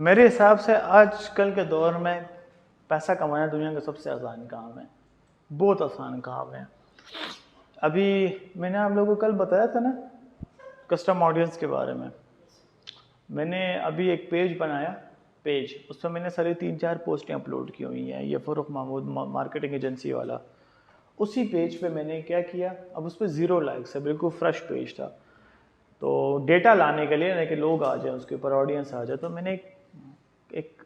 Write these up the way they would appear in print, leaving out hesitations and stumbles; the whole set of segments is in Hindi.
मेरे हिसाब से आजकल के दौर में पैसा कमाना दुनिया का सबसे आसान काम है। बहुत आसान काम है। अभी मैंने आप लोगों को कल बताया था ना कस्टम ऑडियंस के बारे में। मैंने अभी एक पेज बनाया, उस पर मैंने सारी 3-4 पोस्टें अपलोड की हुई हैं। ये फ़ारूक महमूद मार्केटिंग एजेंसी वाला, उसी पेज पे मैंने क्या किया, अब उस पर 0 लाइक्स है, बिल्कुल फ्रेश पेज था। तो डेटा लाने के लिए ना कि लोग आ जाए उसके ऊपर, ऑडियंस आ जाए, तो मैंने एक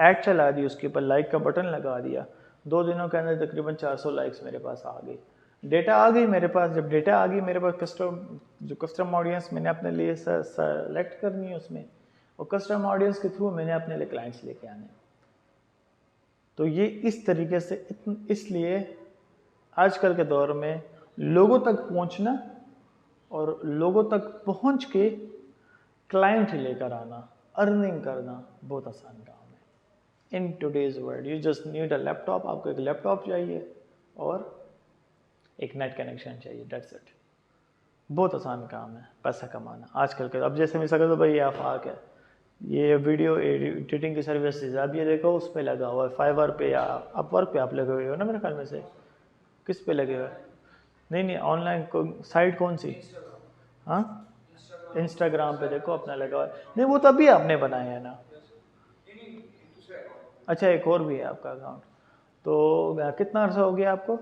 ऐड चला दी, उसके ऊपर लाइक का बटन लगा दिया। 2 दिनों के अंदर तकरीबन 400 लाइक्स मेरे पास आ गई। डेटा आ गई मेरे पास। जब डेटा आ गई मेरे पास, जो कस्टम ऑडियंस मैंने अपने लिए सेलेक्ट करनी है उसमें, और कस्टम ऑडियंस के थ्रू मैंने अपने लिए क्लाइंट्स लेके आने। तो ये इस तरीके से इसलिए आजकल के दौर में लोगों तक पहुंचना और लोगों तक पहुंच के क्लाइंट लेकर आना, अर्निंग करना बहुत आसान काम है। In today's world you just need a laptop. आपको एक लैपटॉप चाहिए और एक नेट कनेक्शन चाहिए, दैट्स इट। बहुत आसान काम है पैसा कमाना आजकल के। अब जैसे मिसाल तो भाई आफाक है, ये वीडियो एडिटिंग की सर्विसेज, अब ये देखो उस पर लगा हुआ है, फाइवर पे या अपवर्क पे आप लगे हुए हो ना मेरे ख्याल में से। किस पे लगे हुए? नहीं नहीं, ऑनलाइन साइट कौन सी? हाँ, इंस्टाग्राम पे देखो अपना लगा हुआ है। नहीं वो तभी आपने बनाया है ना। अच्छा, एक और भी है आपका अकाउंट। तो कितना अर्सा हो गया आपको?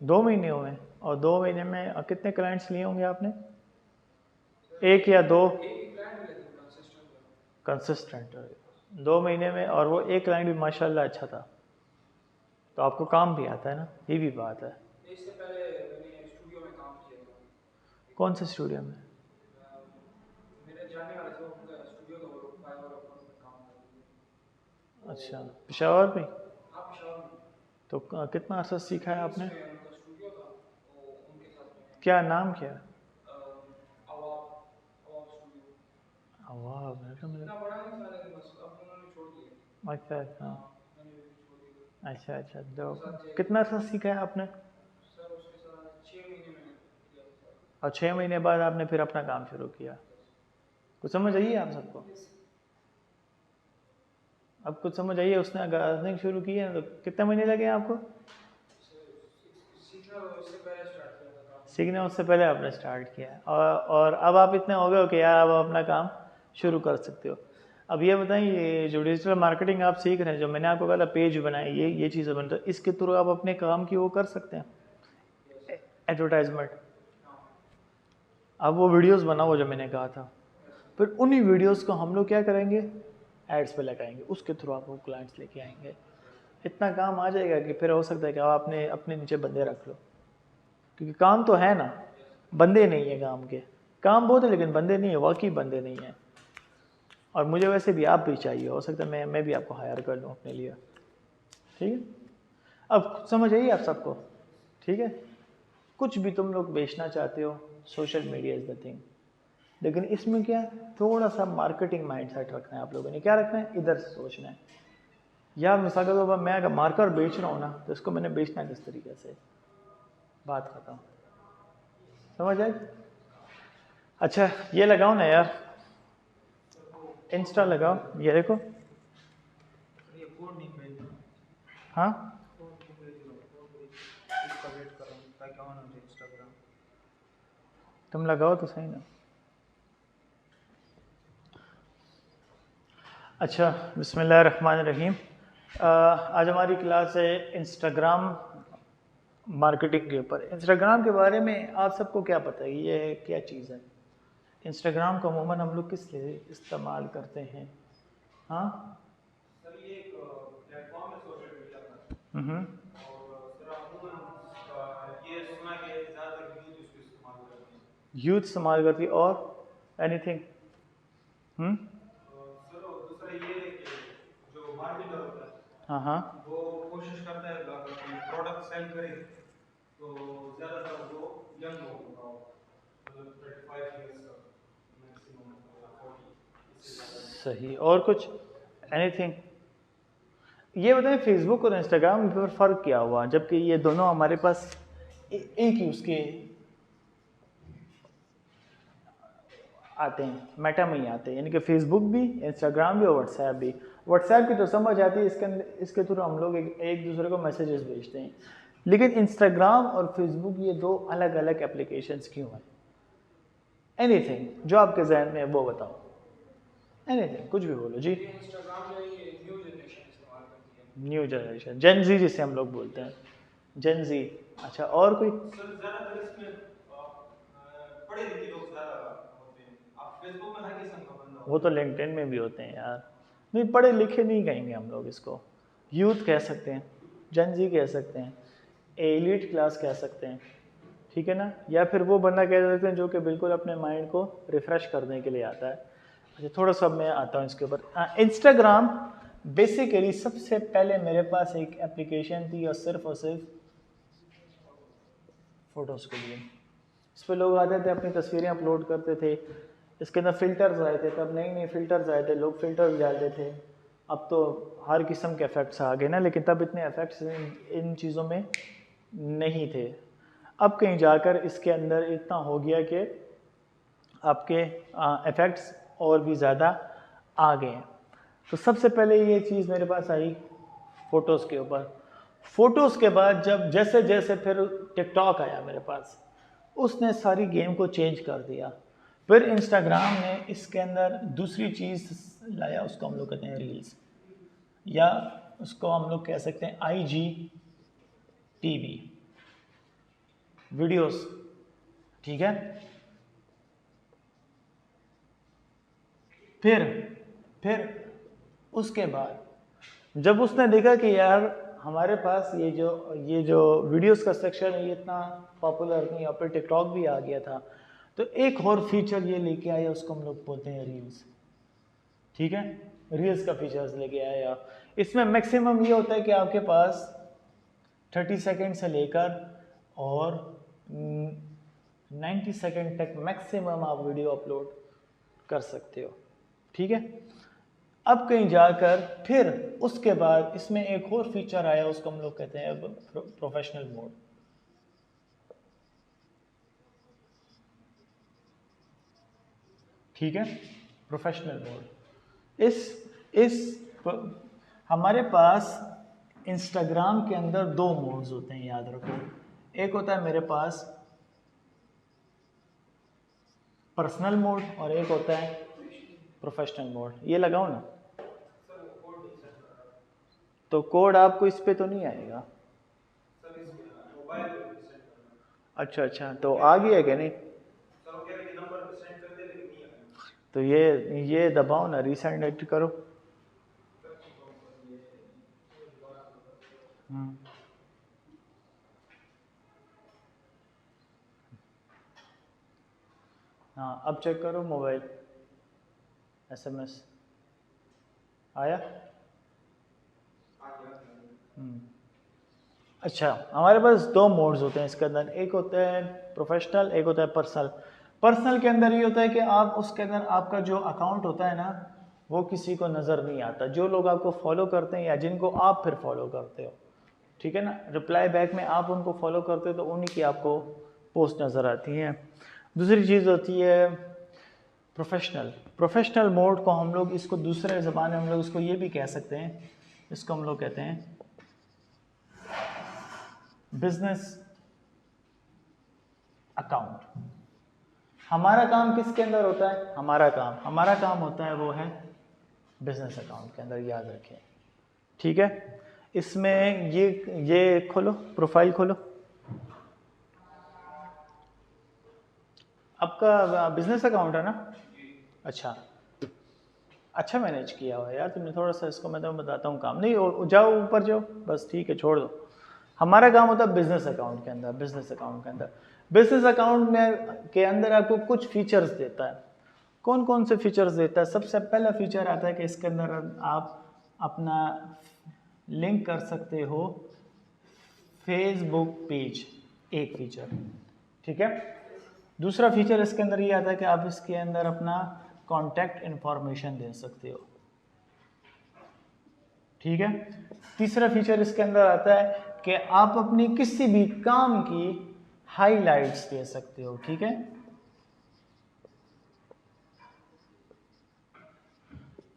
2 महीने हुए। और 2 महीने में कितने क्लाइंट्स लिए होंगे आपने? एक या दो? कंसिस्टेंट 2 महीने में, और वो एक क्लाइंट भी माशाल्लाह अच्छा था। तो आपको काम भी आता है ना, ये भी बात है। इससे पहले मैंने स्टूडियो में काम किया था। कौन से स्टूडियो में? मेरे जानने वाले थे, उनका स्टूडियो था, वो फाइवर ऑप्टिक में काम करते थे। अच्छा, पेशावर में? हाँ, पेशावर में। तो कितना अर्सा सीखा है नीड्स आपने? में उनका स्टूडियो था, वो उनके साथ मैंने क्या नाम क्या है? अवाब अवाब स्टूडियो। वाह, इतना बड़ा नहीं था लेकिन बस अब उन्होंने छोड़ दिया। अच्छा अच्छा। हाँ, मैंने भी छोड़ दिया। अच्छा अच्छा, तो उनके साथ कितना अर्सा सीखा है आपने? सर उसके साथ 6 महीने में किया था सर। और 6 महीने बाद आपने फिर अपना काम शुरू किया। कुछ समझ आई है आप सबको? अब कुछ समझ आइए। उसने अगर अर्निंग शुरू की है तो कितने महीने लगे आपको सीखना उससे पहले स्टार्ट किया था काम। सीखने? उससे पहले आपने स्टार्ट किया है, और अब आप इतने हो गए हो कि यार अब अपना काम शुरू कर सकते हो। अब ये बताइए, ये जो डिजिटल मार्केटिंग आप सीख रहे हैं, जो मैंने आपको कहा पेज बनाए, ये चीज़ें बनता है, इसके थ्रू आप अपने काम की वो कर सकते हैं, एडवर्टाइजमेंट। अब वो वीडियोस बनाओ जो मैंने कहा था, फिर उन्हीं वीडियोस को हम लोग क्या करेंगे, एड्स पे लगाएंगे, उसके थ्रू आपको क्लाइंट्स लेके आएंगे। इतना काम आ जाएगा कि फिर हो सकता है कि आप अपने नीचे बंदे रख लो, क्योंकि काम तो है ना, बंदे नहीं है काम के। काम बहुत है लेकिन बंदे नहीं है, वाकई बंदे नहीं है। और मुझे वैसे भी आप भी चाहिए, हो सकता है मैं भी आपको हायर कर लूँ अपने लिए। ठीक है, अब समझ आइए आप सबको? ठीक है, कुछ भी तुम लोग बेचना चाहते हो, social media is the thing. लेकिन इसमें क्या है, थोड़ा सा मार्केटिंग माइंडसेट रखना है आप लोगों ने। क्या रखना है, इधर से सोचना है। या मिसाल के तौर पर मैं अगर मार्कर बेच रहा हूँ ना, तो इसको मैंने बेचना है किस तरीके से, बात खत्म। समझ आए? अच्छा, ये लगाओ ना यार, इंस्टा लगाओ, ये देखो। ये कोड नहीं भेज रहा। हाँ, कोड नहीं भेज रहा, इसका वेट कर रहा हूँ ताकि ऑन हो जाए इंस्टाग्राम। तुम लगाओ तो सही ना। अच्छा, बिस्मिल्लाहिर्रहमानिर्रहीम। आज हमारी क्लास है इंस्टाग्राम मार्केटिंग के ऊपर। इंस्टाग्राम के बारे में आप सबको क्या पता है, ये क्या चीज़ है? इंस्टाग्राम को अमूमन हम लोग किस लिए इस्तेमाल करते हैं? हाँ, सर ये एक प्लेटफॉर्म है सोशल मीडिया का। हम्म, और सर अमूमन ये सुना कि ज़्यादातर यूथ इसको इस्तेमाल करते हैं। यूथ इस्तेमाल करती है, और एनीथिंग? सर और दूसरा ये है कि जो मार्केटर होता है हाँ हाँ, वो कोशिश करता है अगर कोई प्रोडक्ट सेल करे तो ज़्यादातर वो यंग लोगों का हो, मतलब 35 ईयर्स का मैक्सिमम, 40 इससे ज़्यादा नहीं। सही। और कुछ, एनीथिंग? ये बताएं, फेसबुक और इंस्टाग्राम पर फ़र्क क्या हुआ, जबकि ये दोनों हमारे पास एक ही उसके आते हैं, मेटा में ही आते हैं, यानी कि फेसबुक भी, इंस्टाग्राम भी और व्हाट्सएप भी। व्हाट्सएप की तो समझ आती है, इसके थ्रू हम लोग एक दूसरे को मैसेजेस भेजते हैं। लेकिन इंस्टाग्राम और फेसबुक ये दो अलग अलग एप्लीकेशंस क्यों हैं? एनीथिंग जो आपके जहन में है वो बताओ, एनीथिंग कुछ भी बोलो जी। इंस्टाग्राम में ये न्यू जनरेशन इस्तेमाल करती है। न्यू जनरेशन, जेन जी जिसे हम लोग बोलते हैं, जेन जी। अच्छा, और कोई? सर ज़्यादातर इसमें पढ़े लिखे लोग ज़्यादा होते हैं। आप फेसबुक में हर किस्म का बंदा वो तो लिंक्डइन में भी होते हैं यार। नहीं, पढ़े लिखे नहीं कहेंगे हम लोग इसको, यूथ कह सकते हैं, जेन जी कह सकते हैं, एलिट क्लास कह सकते हैं, ठीक है ना। या फिर वो बंदा कह सकते हैं जो कि बिल्कुल अपने माइंड को रिफ़्रेश करने के लिए आता है। अच्छा, थोड़ा सा मैं आता हूँ इसके ऊपर। इंस्टाग्राम बेसिकली सबसे पहले मेरे पास एक एप्लीकेशन थी और सिर्फ फ़ोटोज़ के लिए। इस पर लोग आते थे, अपनी तस्वीरें अपलोड करते थे, इसके अंदर फ़िल्टर्स आए थे, तब नई नई फ़िल्टर्स आए थे, लोग फ़िल्टर्स डालते थे। अब तो हर किस्म के इफ़ेक्ट्स आ गए ना, लेकिन तब इतने इफ़ेक्ट्स इन चीज़ों में नहीं थे। अब कहीं जाकर इसके अंदर इतना हो गया कि आपके इफ़ेक्ट्स और भी ज़्यादा आ गए हैं। तो सबसे पहले ये चीज़ मेरे पास आई फ़ोटोज़ के ऊपर। फ़ोटोज़ के बाद जब जैसे जैसे फिर टिकटॉक आया मेरे पास, उसने सारी गेम को चेंज कर दिया। फिर इंस्टाग्राम ने इसके अंदर दूसरी चीज़ लाया, उसको हम लोग कहते हैं रील्स, या उसको हम लोग कह सकते हैं IGTV, वीडियोस, ठीक है। फिर उसके बाद जब उसने देखा कि यार हमारे पास ये जो वीडियोस का सेक्शन है ये इतना पॉपुलर नहीं, और फिर टिकटॉक भी आ गया था, तो एक और फीचर ये लेके आया, उसको हम लोग बोलते हैं रील्स, ठीक है। रील्स का फीचर्स लेके आया। इसमें मैक्सिमम ये होता है कि आपके पास 30 सेकेंड से लेकर और 90 सेकेंड तक मैक्सिमम आप वीडियो अपलोड कर सकते हो, ठीक है। अब कहीं जाकर फिर उसके बाद इसमें एक और फीचर आया, उसको हम लोग कहते हैं प्रोफेशनल मोड। ठीक है, प्रोफेशनल मोड। हमारे पास इंस्टाग्राम के अंदर दो मोड्स होते हैं, याद रखो। एक होता है मेरे पास पर्सनल मोड और एक होता है प्रोफेशनल मोड। ये लगाओ ना, तो कोड आपको इस पे तो नहीं आएगा। अच्छा, तो आ गया क्या? नहीं, तो ये दबाओ ना, रीसेंड करो। हाँ, अब चेक करो मोबाइल, SMS आया? अच्छा, हमारे पास दो मोड्स होते हैं इसके अंदर, एक होता है प्रोफेशनल, एक होता है पर्सनल। पर्सनल के अंदर ये होता है कि आप उसके अंदर आपका जो अकाउंट होता है ना, वो किसी को नज़र नहीं आता। जो लोग आपको फॉलो करते हैं या जिनको आप फिर फॉलो करते हो, ठीक है ना, रिप्लाई बैक में आप उनको फॉलो करते हो तो उन्हीं की आपको पोस्ट नज़र आती है। दूसरी चीज़ होती है प्रोफेशनल मोड को हम लोग इसको दूसरे ज़बान में हम लोग इसको ये भी कह सकते हैं, इसको हम लोग कहते हैं बिजनेस अकाउंट। हमारा काम किसके अंदर होता है? हमारा काम होता है वो है बिजनेस अकाउंट के अंदर, याद रखें, ठीक है। इसमें ये खोलो, प्रोफाइल खोलो, आपका बिजनेस अकाउंट है ना? अच्छा मैनेज किया हुआ है यार तुमने थोड़ा सा। इसको मैं तुम्हें बताता हूँ काम, नहीं जाओ ऊपर जाओ, बस ठीक है, छोड़ दो। हमारा काम होता है बिजनेस अकाउंट के अंदर। बिजनेस अकाउंट में के अंदर आपको कुछ फीचर्स देता है। कौन कौन से फीचर्स देता है? सबसे पहला फीचर आता है कि इसके अंदर आप अपना लिंक कर सकते हो फेसबुक पेज, एक फीचर, ठीक है। दूसरा फीचर इसके अंदर ये आता है कि आप इसके अंदर अपना कॉन्टैक्ट इन्फॉर्मेशन दे सकते हो, ठीक है। तीसरा फीचर इसके अंदर आता है कि आप अपनी किसी भी काम की हाइलाइट्स दे सकते हो, ठीक है।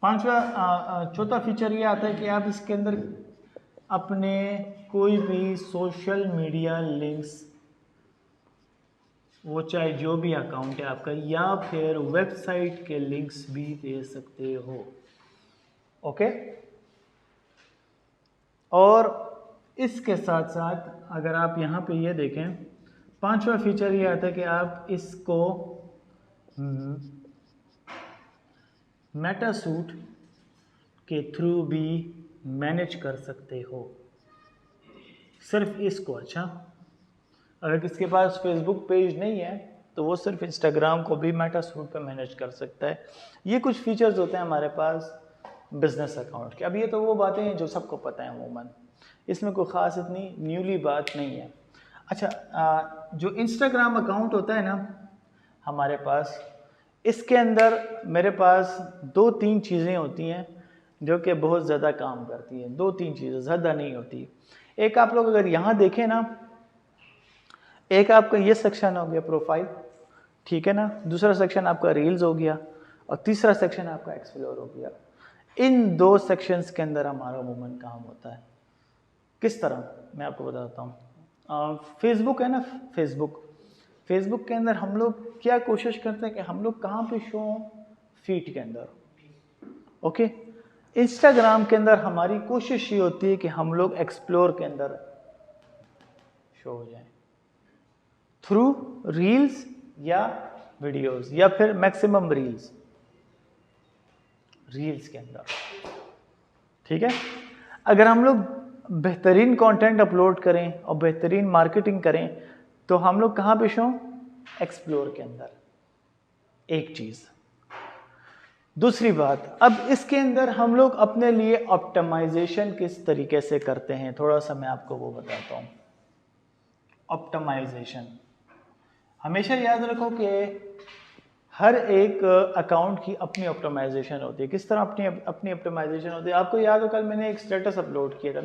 चौथा फीचर ये आता है कि आप इसके अंदर अपने कोई भी सोशल मीडिया लिंक्स, वो चाहे जो भी अकाउंट है आपका, या फिर वेबसाइट के लिंक्स भी दे सकते हो। ओके, और इसके साथ साथ अगर आप यहाँ पे ये देखें, पांचवा फीचर ये आता है कि आप इसको मेटासूट के थ्रू भी मैनेज कर सकते हो। सिर्फ इसको, अच्छा अगर किसके पास फेसबुक पेज नहीं है तो वो सिर्फ इंस्टाग्राम को भी मेटासूट पे मैनेज कर सकता है। ये कुछ फीचर्स होते हैं हमारे पास बिजनेस अकाउंट के। अब ये तो वो बातें हैं जो सबको पता है अमूमन, इसमें कोई ख़ास इतनी न्यूली बात नहीं है। अच्छा, जो इंस्टाग्राम अकाउंट होता है ना हमारे पास, इसके अंदर मेरे पास 2-3 चीज़ें होती हैं जो कि बहुत ज़्यादा काम करती हैं। 2-3 चीज़ें, ज़्यादा नहीं होती। एक आप लोग अगर यहाँ देखें ना, एक आपका ये सेक्शन हो गया प्रोफाइल, ठीक है ना, दूसरा सेक्शन आपका रील्स हो गया, और तीसरा सेक्शन आपका एक्सप्लोर हो गया। इन 2 सेक्शंस के अंदर हमारा अमूमन काम होता है। किस तरह, मैं आपको बताता हूँ। फेसबुक है ना, फेसबुक के अंदर हम लोग क्या कोशिश करते हैं कि हम लोग कहाँ पे शो हों, फीड के अंदर। ओके, इंस्टाग्राम के अंदर हमारी कोशिश ये होती है कि हम लोग एक्सप्लोर के अंदर शो हो जाएं थ्रू रील्स या वीडियोस, या फिर मैक्सिमम रील्स के अंदर, ठीक है। अगर हम लोग बेहतरीन कंटेंट अपलोड करें और बेहतरीन मार्केटिंग करें तो हम लोग कहाँ पे शो, एक्सप्लोर के अंदर। एक चीज़। दूसरी बात, अब इसके अंदर हम लोग अपने लिए ऑप्टिमाइजेशन किस तरीके से करते हैं, थोड़ा सा मैं आपको वो बताता हूँ। ऑप्टिमाइजेशन, हमेशा याद रखो कि हर एक अकाउंट की अपनी ऑप्टिमाइजेशन होती है। किस तरह अपनी ऑप्टिमाइजेशन होती है, आपको याद हो कल मैंने एक स्टेटस अपलोड किया था।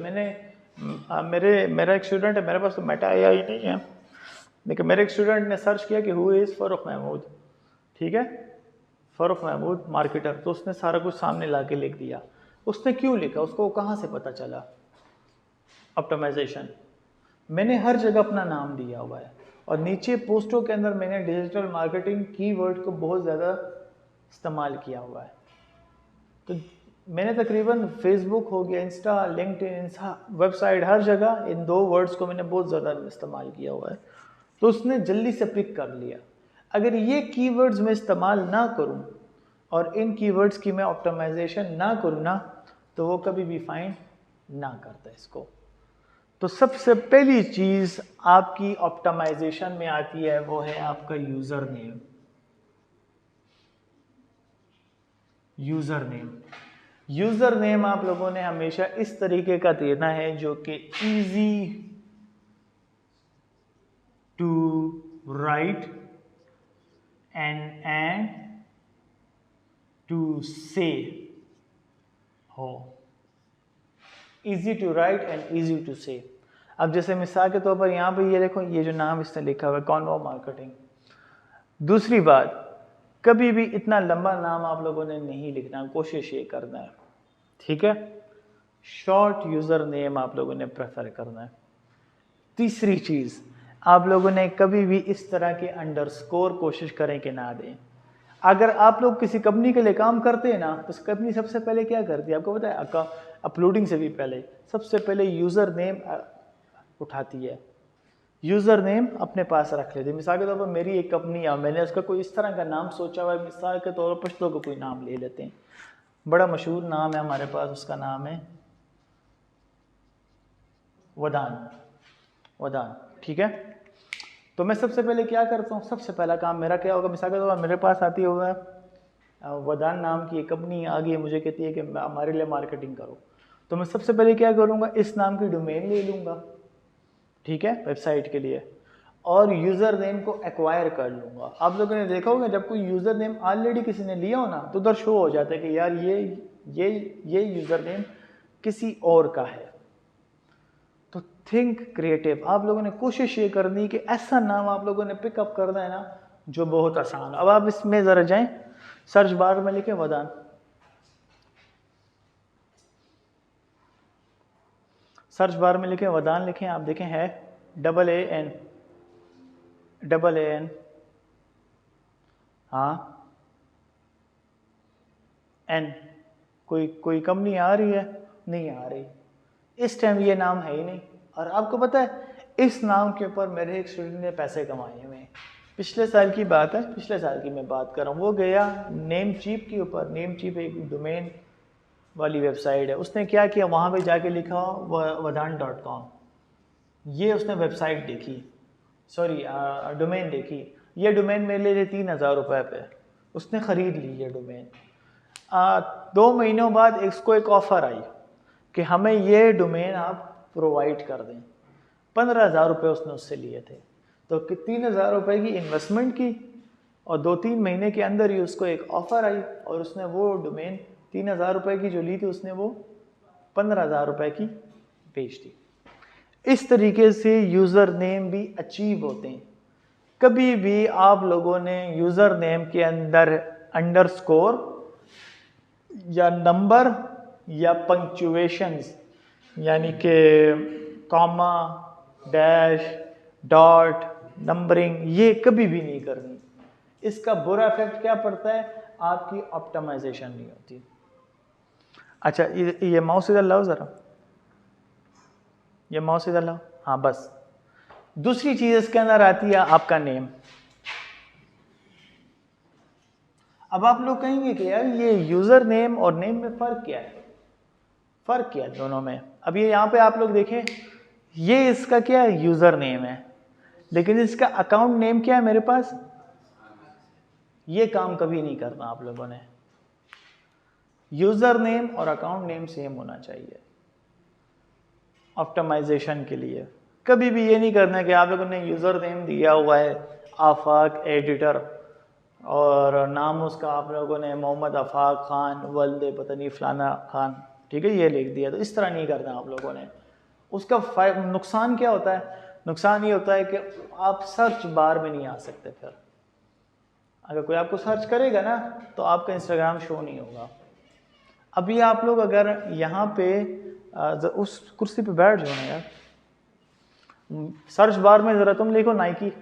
मेरा एक स्टूडेंट है, मेरे पास तो मेटा एआई नहीं है, लेकिन मेरे एक स्टूडेंट ने सर्च किया कि हु इज़ फारूक महमूद, ठीक है, फारूक महमूद मार्केटर, तो उसने सारा कुछ सामने ला के लिख दिया। उसने क्यों लिखा, उसको कहाँ से पता चला? ऑप्टिमाइजेशन। मैंने हर जगह अपना नाम दिया हुआ है, और नीचे पोस्टों के अंदर मैंने डिजिटल मार्केटिंग कीवर्ड को बहुत ज़्यादा इस्तेमाल किया हुआ है। तो मैंने तकरीबन फेसबुक हो गया, इंस्टा, लिंक्डइन, वेबसाइट, हर जगह इन 2 वर्ड्स को मैंने बहुत ज़्यादा इस्तेमाल किया हुआ है। तो उसने जल्दी से पिक कर लिया। अगर ये कीवर्ड्स मैं इस्तेमाल ना करूं और इन कीवर्ड्स की मैं ऑप्टिमाइजेशन ना करूं ना, तो वो कभी भी फाइंड ना करता इसको। तो सबसे पहली चीज़ आपकी ऑप्टिमाइजेशन में आती है वो है आपका यूज़र नेम। यूज़र नेम आप लोगों ने हमेशा इस तरीके का देना है जो कि easy to write and to say हो। Easy to write and easy to say. अब जैसे मिसाल के तौर पर यहाँ पे ये देखो, ये जो नाम इसने लिखा हुआ है कॉन्वो मार्केटिंग। दूसरी बात, कभी भी इतना लंबा नाम आप लोगों ने नहीं लिखना, कोशिश ये करना है, ठीक है। शॉर्ट यूज़र नेम आप लोगों ने प्रेफर करना है। तीसरी चीज़, आप लोगों ने कभी भी इस तरह के अंडरस्कोर कोशिश करें कि ना दें। अगर आप लोग किसी कंपनी के लिए काम करते हैं ना, तो कंपनी सबसे पहले क्या करती है आपको पता है? अपलोडिंग से भी पहले सबसे पहले यूज़र नेम उठाती है, यूज़र नेम अपने पास रख लेती है। मिसाल के तौर पर मेरी एक कंपनी है, मैंने उसका कोई इस तरह का नाम सोचा हुआ है, मिसाल के तौर पर पश्तो का कोई नाम ले लेते हैं, बड़ा मशहूर नाम है हमारे पास, उसका नाम है वदान, ठीक है। तो मैं सबसे पहले क्या करता हूँ, सबसे पहला काम मेरा क्या होगा, मिसाल के तौर पर मेरे पास आती होगा वदान नाम की एक कंपनी आ गई, मुझे कहती है कि हमारे लिए मार्केटिंग करो। तो मैं सबसे पहले क्या करूँगा, इस नाम की डोमेन ले लूँगा, ठीक है, वेबसाइट के लिए, और यूज़र नेम को एक्वायर कर लूँगा। आप लोगों ने देखा होगा जब कोई यूज़र नेम ऑलरेडी किसी ने लिया हो ना, तो उधर शो हो जाता है कि यार ये यूज़र नेम किसी और का है। तो थिंक क्रिएटिव, आप लोगों ने कोशिश ये करनी कि ऐसा नाम आप लोगों ने पिकअप करना है ना जो बहुत आसान। अब आप इसमें ज़रा जाएं, सर्च बार में लिखें वदान, सर्च बार में लिखें वदान लिखें, आप देखें है AAN, हाँ N, कोई कंपनी आ रही है? नहीं आ रही। इस टाइम ये नाम है ही नहीं। और आपको पता है इस नाम के ऊपर मेरे एक स्टूडेंट ने पैसे कमाए हुए हैं। पिछले साल की बात है, पिछले साल की मैं बात कर रहा हूँ। वो गया नेमचीप के ऊपर, नेमचीप एक डोमेन वाली वेबसाइट है, उसने क्या किया, वहाँ पे जाके लिखा वदान.com। ये उसने वेबसाइट देखी, सॉरी डोमेन देखी। ये डोमेन मेरे लिए 3,000 रुपये पे, उसने ख़रीद ली ये डोमेन। 2 महीनों बाद इसको एक ऑफ़र आई कि हमें ये डोमेन आप प्रोवाइड कर दें। 15,000 रुपये उसने उससे लिए थे। तो 3,000 रुपये की इन्वेस्टमेंट की और 2-3 महीने के अंदर ही उसको एक ऑफ़र आई और उसने वो डोमेन 3,000 रुपये की जो ली थी उसने वो 15,000 रुपये की बेच दी। इस तरीके से यूज़र नेम भी अचीव होते हैं। कभी भी आप लोगों ने यूज़र नेम के अंदर अंडरस्कोर या नंबर या पंक्चुएशंस यानी कि कॉमा, डैश, डॉट, नंबरिंग, ये कभी भी नहीं करनी। इसका बुरा इफेक्ट क्या पड़ता है? आपकी ऑप्टिमाइजेशन नहीं होती। अच्छा, ये माउस इधर लाओ ज़रा, ये माउस इधर लाओ, हाँ बस। दूसरी चीज़ इसके अंदर आती है आपका नेम। अब आप लोग कहेंगे कि यार ये यूज़र नेम और नेम में फ़र्क क्या है? फ़र्क क्या है दोनों में? अब ये यहाँ पे आप लोग देखें, ये इसका क्या है? यूज़र नेम है, लेकिन इसका अकाउंट नेम क्या है मेरे पास? ये काम कभी नहीं करना आप लोगों ने। यूज़र नेम और अकाउंट नेम सेम होना चाहिए ऑप्टिमाइजेशन के लिए। कभी भी ये नहीं करना कि आप लोगों ने यूज़र नेम दिया हुआ है आफाक एडिटर और नाम उसका आप लोगों ने मोहम्मद आफाक खान वल्दे पता नहीं फलाना खान, ठीक है, ये लिख दिया। तो इस तरह नहीं करना आप लोगों ने। उसका नुकसान क्या होता है? नुकसान ये होता है कि आप सर्च बार में नहीं आ सकते। फिर अगर कोई आपको सर्च करेगा ना तो आपका इंस्टाग्राम शो नहीं होगा। अभी आप लोग अगर यहाँ पे उस कुर्सी पे बैठ जाओ ना यार, सर्च बार में ज़रा तुम लिखो नाइकी,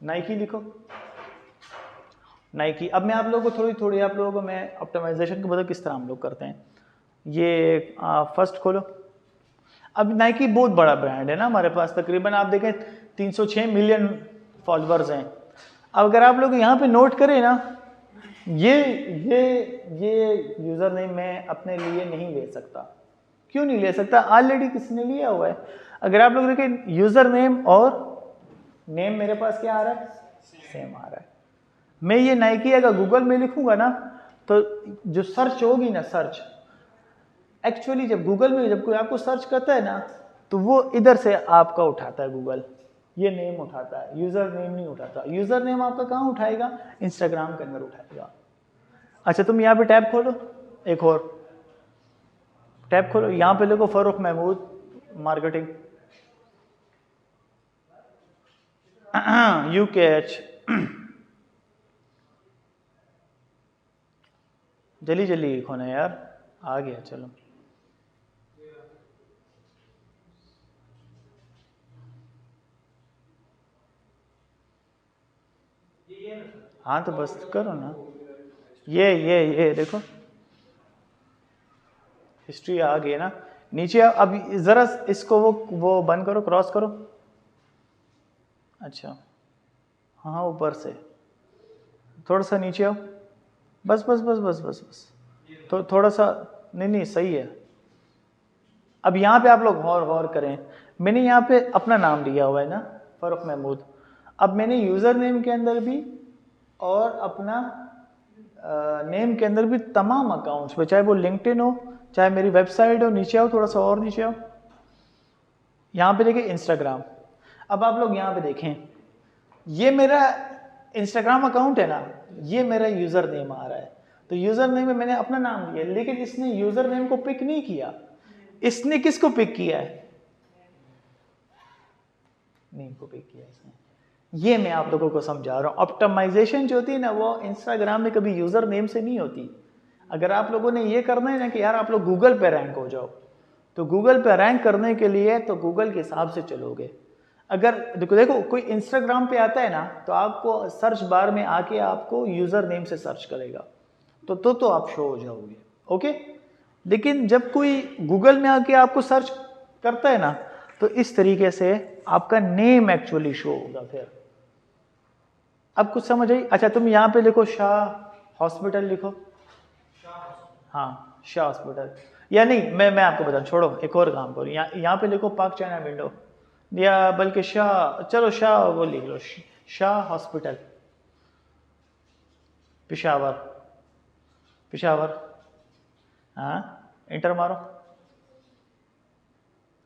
नाइकी लिखो, नाइकी। अब मैं आप लोगों को थोड़ी आप लोगों को मैं ऑप्टिमाइजेशन को बता किस तरह हम लोग करते हैं। ये फर्स्ट खोलो। अब नाइकी बहुत बड़ा ब्रांड है ना, हमारे पास तकरीबन आप देखें 306 मिलियन फॉलोअर्स हैं। अब अगर आप लोग यहाँ पे नोट करें ना, ये यूज़र नेम मैं अपने लिए नहीं ले सकता। क्यों नहीं ले सकता? ऑलरेडी किसने लिया हुआ है। अगर आप लोग देखें यूज़र नेम और नेम मेरे पास क्या आ रहा है? सेम आ रहा है। मैं ये नाइकी अगर गूगल में लिखूंगा ना तो जो सर्च होगी ना, सर्च एक्चुअली जब गूगल में जब कोई आपको सर्च करता है ना तो वो इधर से आपका उठाता है गूगल, ये नेम उठाता है, यूज़र नेम नहीं उठाता। यूज़र नेम आपका कहाँ उठाएगा? इंस्टाग्राम के अंदर उठाएगा। अच्छा, तुम यहाँ पे टैब खोलो, एक और टैब खोलो, यहाँ पे लिखो फारूक महमूद मार्केटिंग UKH। जल्दी जल्दी लिखो ना यार, आ गया। चलो हाँ तो बस करो ना। ये देखो हिस्ट्री आ गई ना नीचे। अब ज़रा इसको वो बंद करो, क्रॉस करो। अच्छा हाँ, ऊपर से थोड़ा सा नीचे आओ, बस बस बस बस बस बस तो थोड़ा सा, नहीं सही है। अब यहाँ पे आप लोग गौर करें, मैंने यहाँ पे अपना नाम दिया हुआ है ना, फारूक महमूद। अब मैंने यूज़र नेम के अंदर भी और अपना नेम के अंदर भी तमाम अकाउंट्स पे, चाहे वो लिंक्डइन हो चाहे मेरी वेबसाइट हो, नीचे आओ थोड़ा सा और नीचे आओ, यहाँ पे देखिए इंस्टाग्राम। अब आप लोग यहाँ पे देखें, ये मेरा इंस्टाग्राम अकाउंट है ना, ये मेरा यूज़र नेम आ रहा है। तो यूज़र नेम में मैंने अपना नाम दिया, लेकिन इसने यूज़र नेम को पिक नहीं किया। इसने किसको पिक किया है? नेम को पिक किया इसने। ये मैं आप लोगों को समझा रहा हूँ। ऑप्टिमाइजेशन जो होती है ना, वो इंस्टाग्राम में कभी यूज़र नेम से नहीं होती। अगर आप लोगों ने ये करना है ना कि यार आप लोग गूगल पे रैंक हो जाओ, तो गूगल पे रैंक करने के लिए तो गूगल के हिसाब से चलोगे। अगर देखो कोई इंस्टाग्राम पे आता है ना, तो आपको सर्च बार में आके आपको यूज़र नेम से सर्च करेगा, तो आप शो हो जाओगे, ओके। लेकिन जब कोई गूगल में आके आपको सर्च करता है ना, तो इस तरीके से आपका नेम एक्चुअली शो होगा। फिर अब कुछ समझ आई? अच्छा, तुम यहाँ पे लिखो शाह हॉस्पिटल लिखो, हाँ शाह हॉस्पिटल, या नहीं मैं आपको बताऊँ, छोड़ो एक और काम करो, यहाँ पे लिखो पाक चाइना विंडो, या बल्कि शाह, चलो शाह वो लिख लो, शाह हॉस्पिटल पेशावर, पेशावर, हाँ इंटर मारो।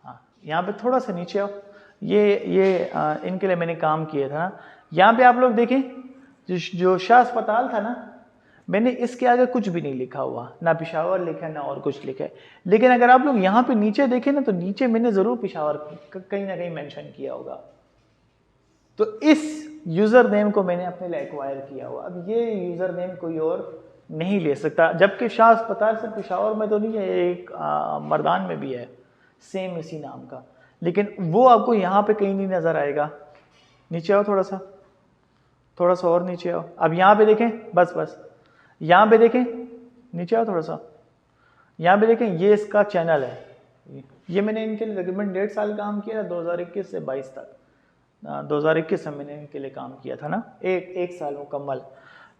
हाँ यहाँ पे थोड़ा सा नीचे आओ, ये इनके लिए मैंने काम किया था ना। यहाँ पे आप लोग देखें, जो शाह अस्पताल था ना, मैंने इसके आगे कुछ भी नहीं लिखा हुआ, ना पेशावर लिखा है ना और कुछ लिखा है। लेकिन अगर आप लोग यहाँ पे नीचे देखें ना, तो नीचे मैंने ज़रूर पेशावर कहीं ना कहीं मेंशन किया होगा। तो इस यूज़र नेम को मैंने अपने लिए एक्वायर किया हुआ। अब ये यूज़र नेम कोई और नहीं ले सकता, जबकि शाह अस्पताल से पेशावर में तो नहीं है, एक मर्दान में भी है सेम इसी नाम का, लेकिन वो आपको यहाँ पे कहीं नहीं नज़र आएगा। नीचे आओ थोड़ा सा और नीचे आओ। अब यहाँ पे देखें, बस यहाँ पे देखें, नीचे आओ थोड़ा सा, यहाँ पे देखें, ये इसका चैनल है। ये मैंने इनके लिए तकरीबन 1.5 साल काम किया था, 2021 से 22 तक। 2021 में मैंने इनके लिए काम किया था ना, एक साल मुकम्मल।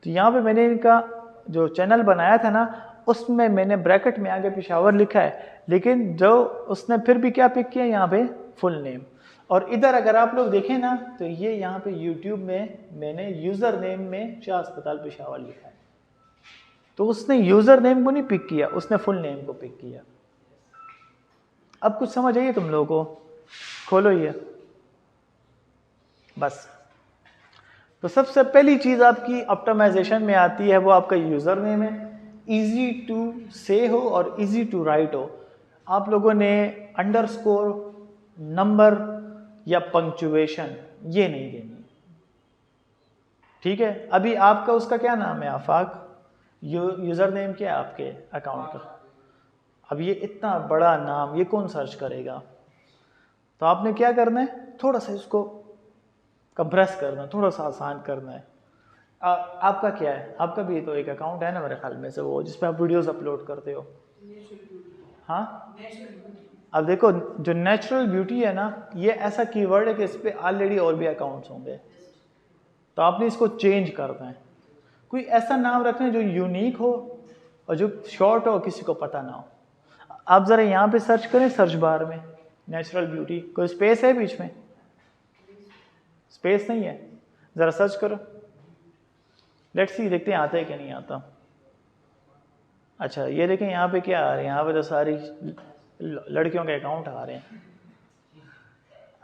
तो यहाँ पे मैंने इनका जो चैनल बनाया था ना, उसमें मैंने ब्रैकेट में आगे पेशावर लिखा है, लेकिन जो उसने फिर भी क्या पिक किया, यहाँ पे फुल नेम। और इधर अगर आप लोग देखें ना, तो ये यहाँ पे यूट्यूब में मैंने यूज़र नेम में शाह अस्पताल पेशावर लिखा है। तो उसने यूज़र नेम को नहीं पिक किया, उसने फुल नेम को पिक किया। अब कुछ समझ आइए तुम लोगों को? खोलो ये बस। तो सबसे पहली चीज़ आपकी ऑप्टिमाइजेशन में आती है, वो आपका यूज़र नेम है। इजी टू से हो और इजी टू राइट हो। आप लोगों ने अंडरस्कोर, नंबर या पंक्चुएशन ये नहीं देनी, ठीक है। अभी आपका उसका क्या नाम है? आफाक। यूज़र नेम क्या है आपके अकाउंट का? अब ये इतना बड़ा नाम ये कौन सर्च करेगा? तो आपने क्या करना है, थोड़ा सा इसको कंप्रेस करना है, थोड़ा सा आसान करना है। आपका क्या है? आपका भी तो एक अकाउंट है ना मेरे ख्याल में से, वो जिसपे आप वीडियोस अपलोड करते हो। हाँ, अब देखो, जो नेचुरल ब्यूटी है ना, ये ऐसा कीवर्ड है कि इस पर ऑलरेडी और भी अकाउंट्स होंगे, तो आपने इसको चेंज करना है। कोई ऐसा नाम रखना है जो यूनिक हो और जो शॉर्ट हो, किसी को पता ना हो। आप ज़रा यहाँ पे सर्च करें, सर्च बार में नेचुरल ब्यूटी, कोई स्पेस है बीच में? स्पेस नहीं है, ज़रा सर्च करो, लेट्स सी, देखते हैं आता है कि नहीं आता। अच्छा ये देखें, यहाँ पे क्या आ रहे हैं, यहाँ पे तो सारी लड़कियों के अकाउंट आ रहे हैं।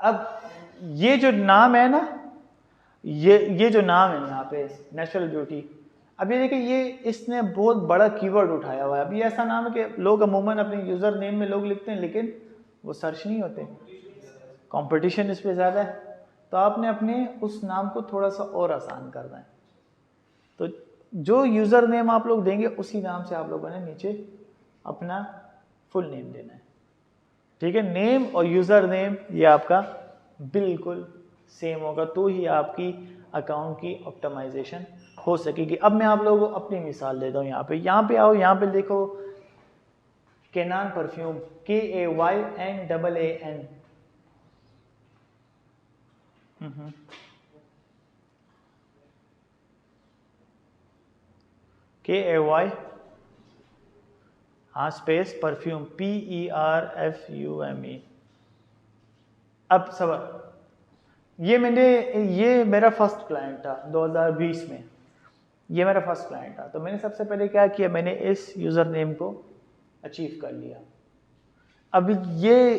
अब ये जो नाम है ना, ये जो नाम है यहाँ पे नेचुरल ब्यूटी, अब ये देखिए, ये इसने बहुत बड़ा कीवर्ड उठाया हुआ है। अब ये ऐसा नाम है कि लोग अमूमन अपने यूज़र नेम में लोग लिखते हैं, लेकिन वो सर्च नहीं होते, कंपटीशन इस पर ज़्यादा है। तो आपने अपने उस नाम को थोड़ा सा और आसान करना है। तो जो यूज़र नेम आप लोग देंगे, उसी नाम से आप लोगों ने नीचे अपना फुल नेम देना है, ठीक है। नेम और यूज़र नेम ये आपका बिल्कुल सेम होगा, तो ही आपकी अकाउंट की ऑप्टिमाइजेशन हो सकेगी। अब मैं आप लोगों को अपनी मिसाल देता हूँ। यहाँ पे आओ, यहाँ पे देखो केनान परफ्यूम, KAYNAAN। KAY, हाँ स्पेस परफ्यूम, PERFUME। अब सबर, ये मेरा फर्स्ट क्लाइंट था 2020 में, ये मेरा फर्स्ट क्लाइंट था। तो मैंने सबसे पहले क्या किया, मैंने इस यूज़र नेम को अचीव कर लिया। अब ये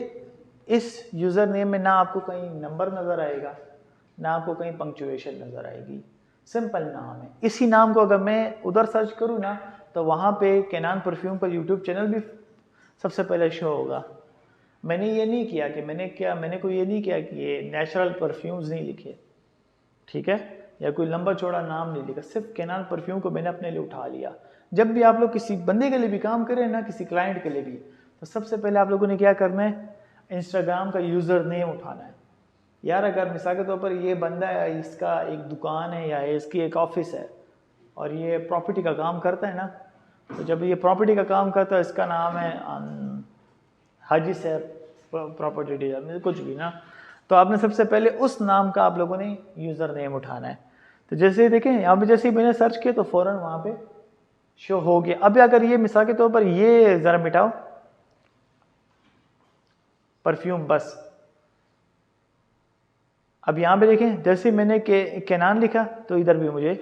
इस यूज़र नेम में ना आपको कहीं नंबर नज़र आएगा, ना आपको कहीं पंक्चुएशन नज़र आएगी, सिंपल नाम है। इसी नाम को अगर मैं उधर सर्च करूँ ना, तो वहाँ पे केनान परफ्यूम का यूट्यूब चैनल भी सबसे पहले शो होगा। मैंने ये नहीं किया कि मैंने कोई ये नहीं किया कि ये नेचुरल परफ्यूम्स नहीं लिखे, ठीक है, या कोई लंबा चौड़ा नाम नहीं लिखा, सिर्फ केनान परफ्यूम को मैंने अपने लिए उठा लिया। जब भी आप लोग किसी बंदे के लिए भी काम करें ना, किसी क्लाइंट के लिए भी, तो सबसे पहले आप लोगों ने क्या करना है, इंस्टाग्राम का यूज़र नेम उठाना है। यार अगर मिसाल के तौर पर ये बंदा है, इसका एक दुकान है या इसकी एक ऑफिस है और ये प्रॉपर्टी का काम करता है ना, तो जब ये प्रॉपर्टी का काम करता है, इसका नाम है हाजी सैफ प्रॉपर्टी डीलर, कुछ भी ना, तो आपने सबसे पहले उस नाम का आप लोगों ने यूज़र नेम उठाना है। तो जैसे देखें यहाँ पे, जैसे ही मैंने सर्च किया तो फ़ौरन वहाँ पे शो हो गया। अब अगर ये मिसाल के तौर पर ये ज़रा मिटाओ, परफ्यूम, बस। अब यहाँ पे देखें, जैसे मैंने केनान लिखा तो इधर भी मुझे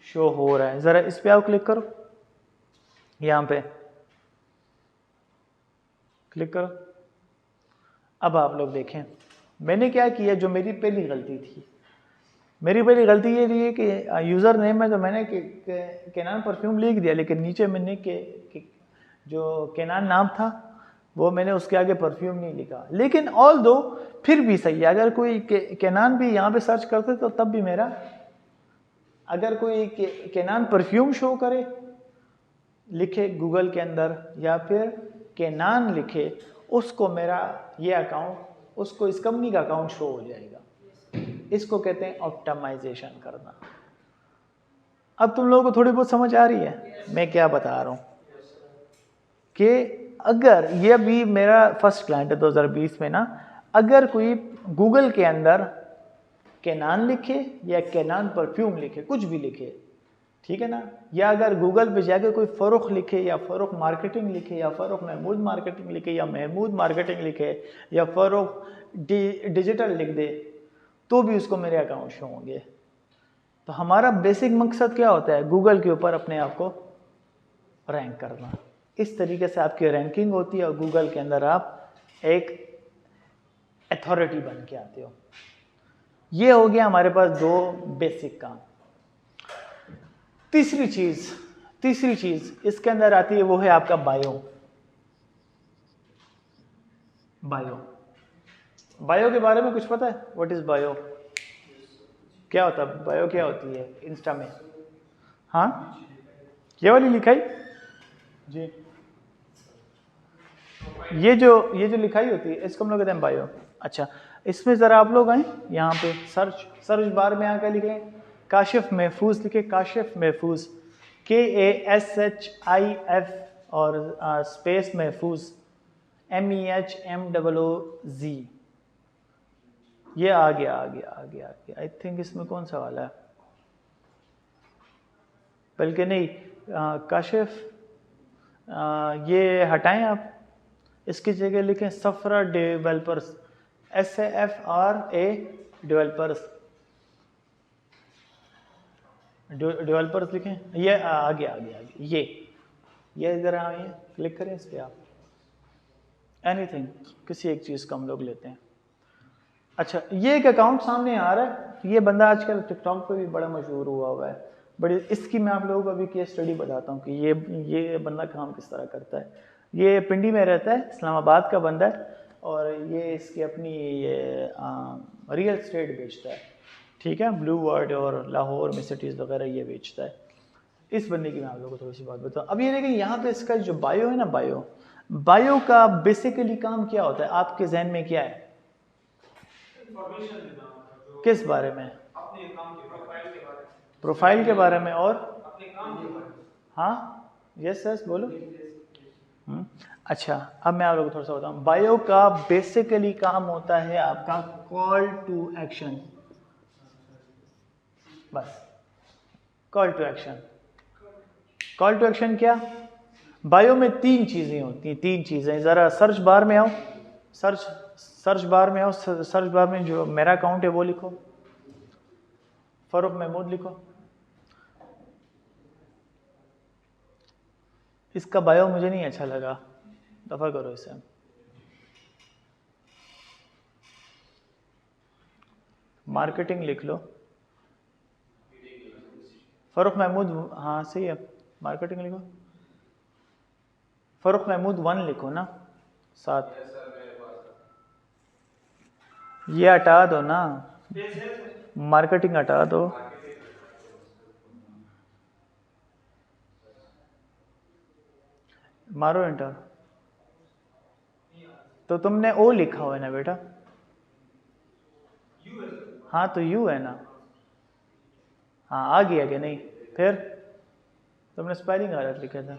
शो हो रहा है। ज़रा इस पे आओ, क्लिक करो, यहाँ पे क्लिक करो। अब आप लोग देखें मैंने क्या किया, जो मेरी पहली गलती थी, मेरी पहली गलती ये थी कि यूज़र नेम में तो मैंने केनान परफ्यूम लिख दिया, लेकिन नीचे मैंने जो केनान नाम था वो मैंने उसके आगे परफ्यूम नहीं लिखा। लेकिन ऑल दो फिर भी सही है, अगर कोई केनान भी यहाँ पे सर्च करते तो तब भी मेरा, अगर कोई केनान परफ्यूम शो करे, लिखे गूगल के अंदर, या फिर केनान लिखे, उसको मेरा ये अकाउंट, उसको इस कंपनी का अकाउंट शो हो जाएगा। इसको कहते हैं ऑप्टिमाइजेशन करना। अब तुम लोगों को थोड़ी बहुत समझ आ रही है मैं क्या बता रहा हूँ, कि अगर ये भी मेरा फर्स्ट क्लाइंट है 2020 में ना, अगर कोई गूगल के अंदर केनान लिखे या केनान परफ्यूम लिखे, कुछ भी लिखे, ठीक है ना, या अगर गूगल पे जाके कोई फ़रोख लिखे या फ़रोख मार्केटिंग लिखे या फ़रोख महमूद मार्केटिंग लिखे या महमूद मार्केटिंग लिखे या फ़रोख डिजिटल लिख दे, तो भी उसको मेरे अकाउंट शो होंगे। तो हमारा बेसिक मकसद क्या होता है, गूगल के ऊपर अपने आप को रैंक करना। इस तरीके से आपकी रैंकिंग होती है और गूगल के अंदर आप एक अथॉरिटी बन के आते हो। ये हो गया हमारे पास दो बेसिक काम। तीसरी चीज इसके अंदर आती है, वो है आपका बायो। बायो के बारे में कुछ पता है? What is bio? क्या होता है बायो? क्या होती है इंस्टा में? हाँ, ये वाली लिखाई जी, ये जो लिखाई होती है इसको हम लोग कहते हैं बायो। अच्छा, इसमें ज़रा आप लोग आए यहाँ पे सर्च बार में आकर लिखें काशिफ महफूज, लिखे काशिफ महफूज, KASHIF और स्पेस महफूज MEHMOOZ। ये आ गया। आई थिंक इसमें कौन सा वाला है, बल्कि नहीं, काशिफ ये हटाएं आप, इसकी जगह लिखें सफरा डेवलपर्स, SAFRA डेवलपर्स लिखें। ये आगे ये इधर आइए, क्लिक करें इस पर आप, एनीथिंग, किसी एक चीज़ को हम लोग लेते हैं। अच्छा, ये एक अकाउंट सामने आ रहा है, ये बंदा आजकल टिकटॉक पे भी बड़ा मशहूर हुआ है, बड़ी, इसकी मैं आप लोगों को अभी केस स्टडी बताता हूँ कि ये बंदा काम किस तरह करता है। ये पिंडी में रहता है, इस्लामाबाद का बंदा है, और ये इसकी अपनी रियल एस्टेट बेचता है, ठीक है, ब्लू वर्ल्ड और लाहौर में सिटीज़ वगैरह ये बेचता है। इस बंदे की मैं आप लोगों को थोड़ी सी बात बताऊँ। अब ये देखिए यहाँ पे इसका जो बायो है ना, बायो का बेसिकली काम क्या होता है, आपके जहन में क्या है? किस बारे में? अपने काम के प्रोफाइल के बारे में और अपने काम के बारे में। हाँ, यस बोलो। अच्छा, अब मैं आप लोगों को थोड़ा सा बताऊँ। बायो का बेसिकली काम होता है आपका कॉल टू एक्शन, बस, कॉल टू एक्शन क्या? बायो में तीन चीज़ें होती हैं, तीन चीज़ें। ज़रा सर्च बार में आओ, सर्च बार में जो मेरा अकाउंट है वो लिखो, फ़रूख महमूद लिखो। इसका बायो मुझे नहीं अच्छा लगा, दफ़ा करो इसे। मार्केटिंग लिख लो, फ़रूख महमूद, हाँ सही है, मार्केटिंग लिखो, फ़रूख महमूद 1 लिखो ना साथ। ये हटा दो ना, मार्केटिंग हटा दो। मारो एंटर। तो तुमने ओ लिखा हुआ है ना बेटा? यू है हाँ तो यू है ना, हाँ आ गया कि नहीं? फिर तुमने स्पेलिंग गलत लिखा था।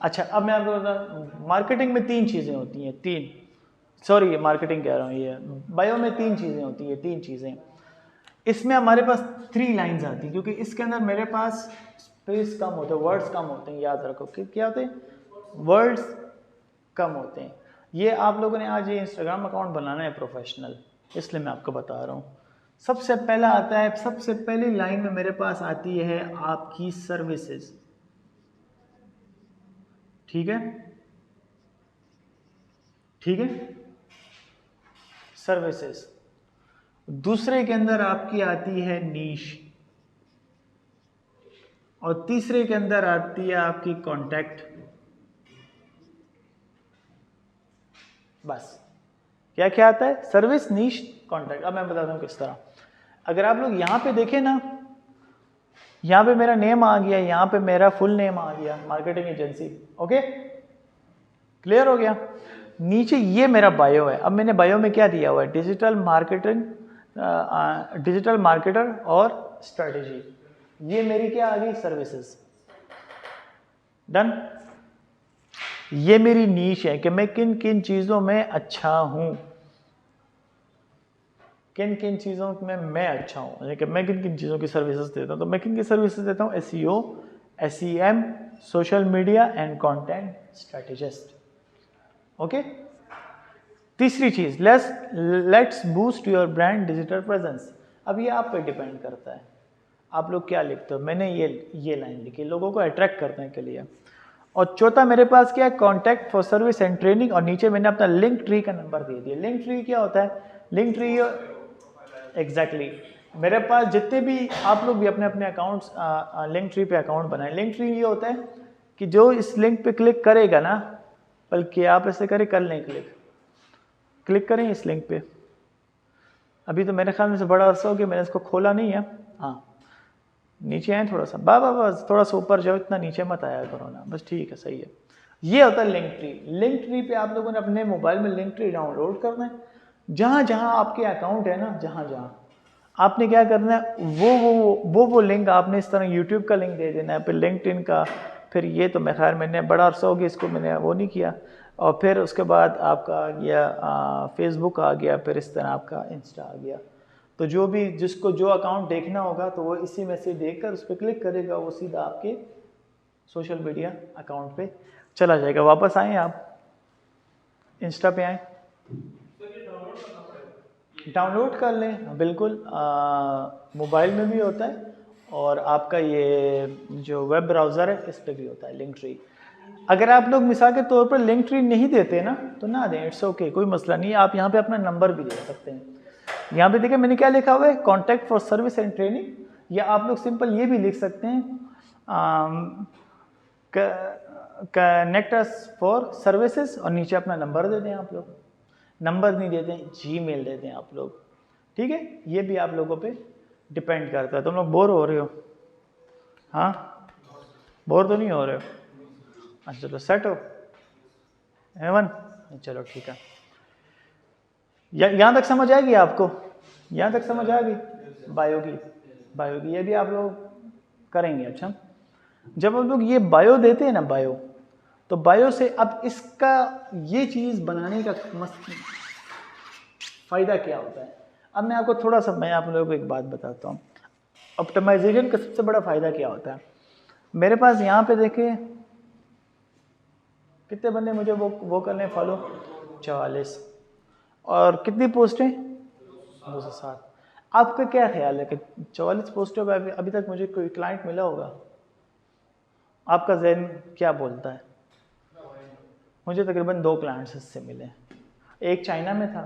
अच्छा अब मैं आपको बता, मार्केटिंग में 3 चीज़ें होती हैं, 3, सॉरी मार्केटिंग कह रहा हूँ, ये बायो में 3 चीज़ें होती हैं, 3 चीज़ें। इसमें हमारे पास 3 लाइंस आती हैं, क्योंकि इसके अंदर मेरे पास स्पेस कम होते हैं, वर्ड्स कम होते हैं, याद रखो कि क्या होते हैं, वर्ड्स कम होते हैं। ये आप लोगों ने आज ये इंस्टाग्राम अकाउंट बनाना है प्रोफेशनल, इसलिए मैं आपको बता रहा हूँ। सबसे पहला आता है, सबसे पहली लाइन में मेरे पास आती है आपकी सर्विसेज, ठीक है, ठीक है, सर्विसेज। दूसरे के अंदर आपकी आती है नीश, और तीसरे के अंदर आती है आपकी कॉन्टैक्ट। बस क्या क्या आता है, सर्विस, नीश, कॉन्टैक्ट। अब मैं बताता हूं किस तरह। अगर आप लोग यहां पे देखें ना, यहां पे मेरा नेम आ गया, यहां पे मेरा फुल नेम आ गया, मार्केटिंग एजेंसी, ओके, क्लियर हो गया। नीचे ये मेरा बायो है। अब मैंने बायो में क्या दिया हुआ है, डिजिटल मार्केटिंग, डिजिटल मार्केटर और स्ट्रेटेजी। ये मेरी क्या आ गई, सर्विसेज, डन। ये मेरी नीश है कि मैं किन किन चीजों में अच्छा हूं, किन किन चीजों में मैं अच्छा हूं, कि मैं किन किन चीजों की सर्विसेज देता हूं। तो मैं किन की सर्विसेज देता हूं, SEO, SEM, social media and content strategist, okay. तीसरी चीज, let's boost your brand digital presence. अब ये आप पे डिपेंड करता है, आप लोग क्या लिखते हो। मैंने ये लाइन लिखी, लोगों को अट्रैक्ट करने के लिए। और चौथा मेरे पास क्या है, contact for service and training, और नीचे मैंने अपना लिंक ट्री का नंबर दे दिया। लिंक ट्री क्या होता है, लिंक ट्री एग्जैक्टली मेरे पास जितने भी, आप लोग भी अपने अपने अकाउंट्स लिंक ट्री पे अकाउंट बनाएं। लिंक ट्री ये होता है कि जो इस लिंक पे क्लिक करेगा ना, बल्कि आप ऐसे करें, कर लें क्लिक करें इस लिंक पे। अभी तो मेरे ख्याल में से बड़ा अर्सा हो गया मैंने इसको खोला नहीं है। हाँ नीचे आए थोड़ा सा, बस थोड़ा सा ऊपर जाओ, इतना नीचे मत आया करो ना, बस ठीक है, सही है। ये होता है लिंक ट्री। लिंक ट्री पे आप लोगों ने अपने मोबाइल में लिंक ट्री डाउनलोड करना है। जहाँ जहाँ आपके अकाउंट है ना, जहाँ जहाँ आपने क्या करना है, वो लिंक आपने इस तरह यूट्यूब का लिंक दे देना है, फिर लिंक्डइन का, फिर ये तो मैं खैर मैंने बड़ा अर्सा हो गया इसको मैंने वो नहीं किया, और फिर उसके बाद आपका आ गया फेसबुक आ गया, फिर इस तरह आपका इंस्टा आ गया। तो जो भी जिसको जो अकाउंट देखना होगा तो वो इसी में से देखकर उस पर क्लिक करेगा, वो सीधा आपके सोशल मीडिया अकाउंट पे चला जाएगा। वापस आए आप इंस्टा पे आए, डाउनलोड कर लें, बिल्कुल मोबाइल में भी होता है और आपका ये जो वेब ब्राउज़र है इस पर भी होता है लिंक ट्री। अगर आप लोग मिसाल के तौर पर लिंक ट्री नहीं देते ना तो ना दें, इट्स ओके, कोई मसला नहीं है। आप यहाँ पे अपना नंबर भी दे सकते हैं। यहाँ पे देखिए मैंने क्या लिखा हुआ है, contact for service and training, या आप लोग सिंपल ये भी लिख सकते हैं कनेक्ट अस फॉर सर्विसेज, और नीचे अपना नंबर दे दें। आप लोग नंबर नहीं देते, जीमेल दे दें आप लोग, ठीक है। ये भी आप लोगों पे डिपेंड करता है। तुम लोग बोर हो रहे हो? हाँ बोर तो नहीं हो रहे हो? अच्छा चलो सेट हो हेवन, चलो ठीक है। यहाँ तक समझ आएगी आपको? यहाँ तक समझ आ गई बायो की ये भी आप लोग करेंगे। अच्छा जब हम लोग ये बायो देते हैं ना, बायो, तो बायो से अब इसका ये चीज़ बनाने का मस्त फ़ायदा क्या होता है। अब मैं आपको थोड़ा सा, मैं आप लोगों को एक बात बताता हूँ, ऑप्टिमाइजेशन का सबसे बड़ा फ़ायदा क्या होता है। मेरे पास यहाँ पे देखिए कितने बंदे मुझे वो कर लें फॉलो, 44, और कितनी पोस्टें, 207। आपका क्या ख्याल है कि 44 पोस्टों पर अभी तक मुझे कोई क्लाइंट मिला होगा? आपका जहन क्या बोलता है? मुझे तकरीबन 2 क्लाइंट्स इससे मिले। एक चाइना में था,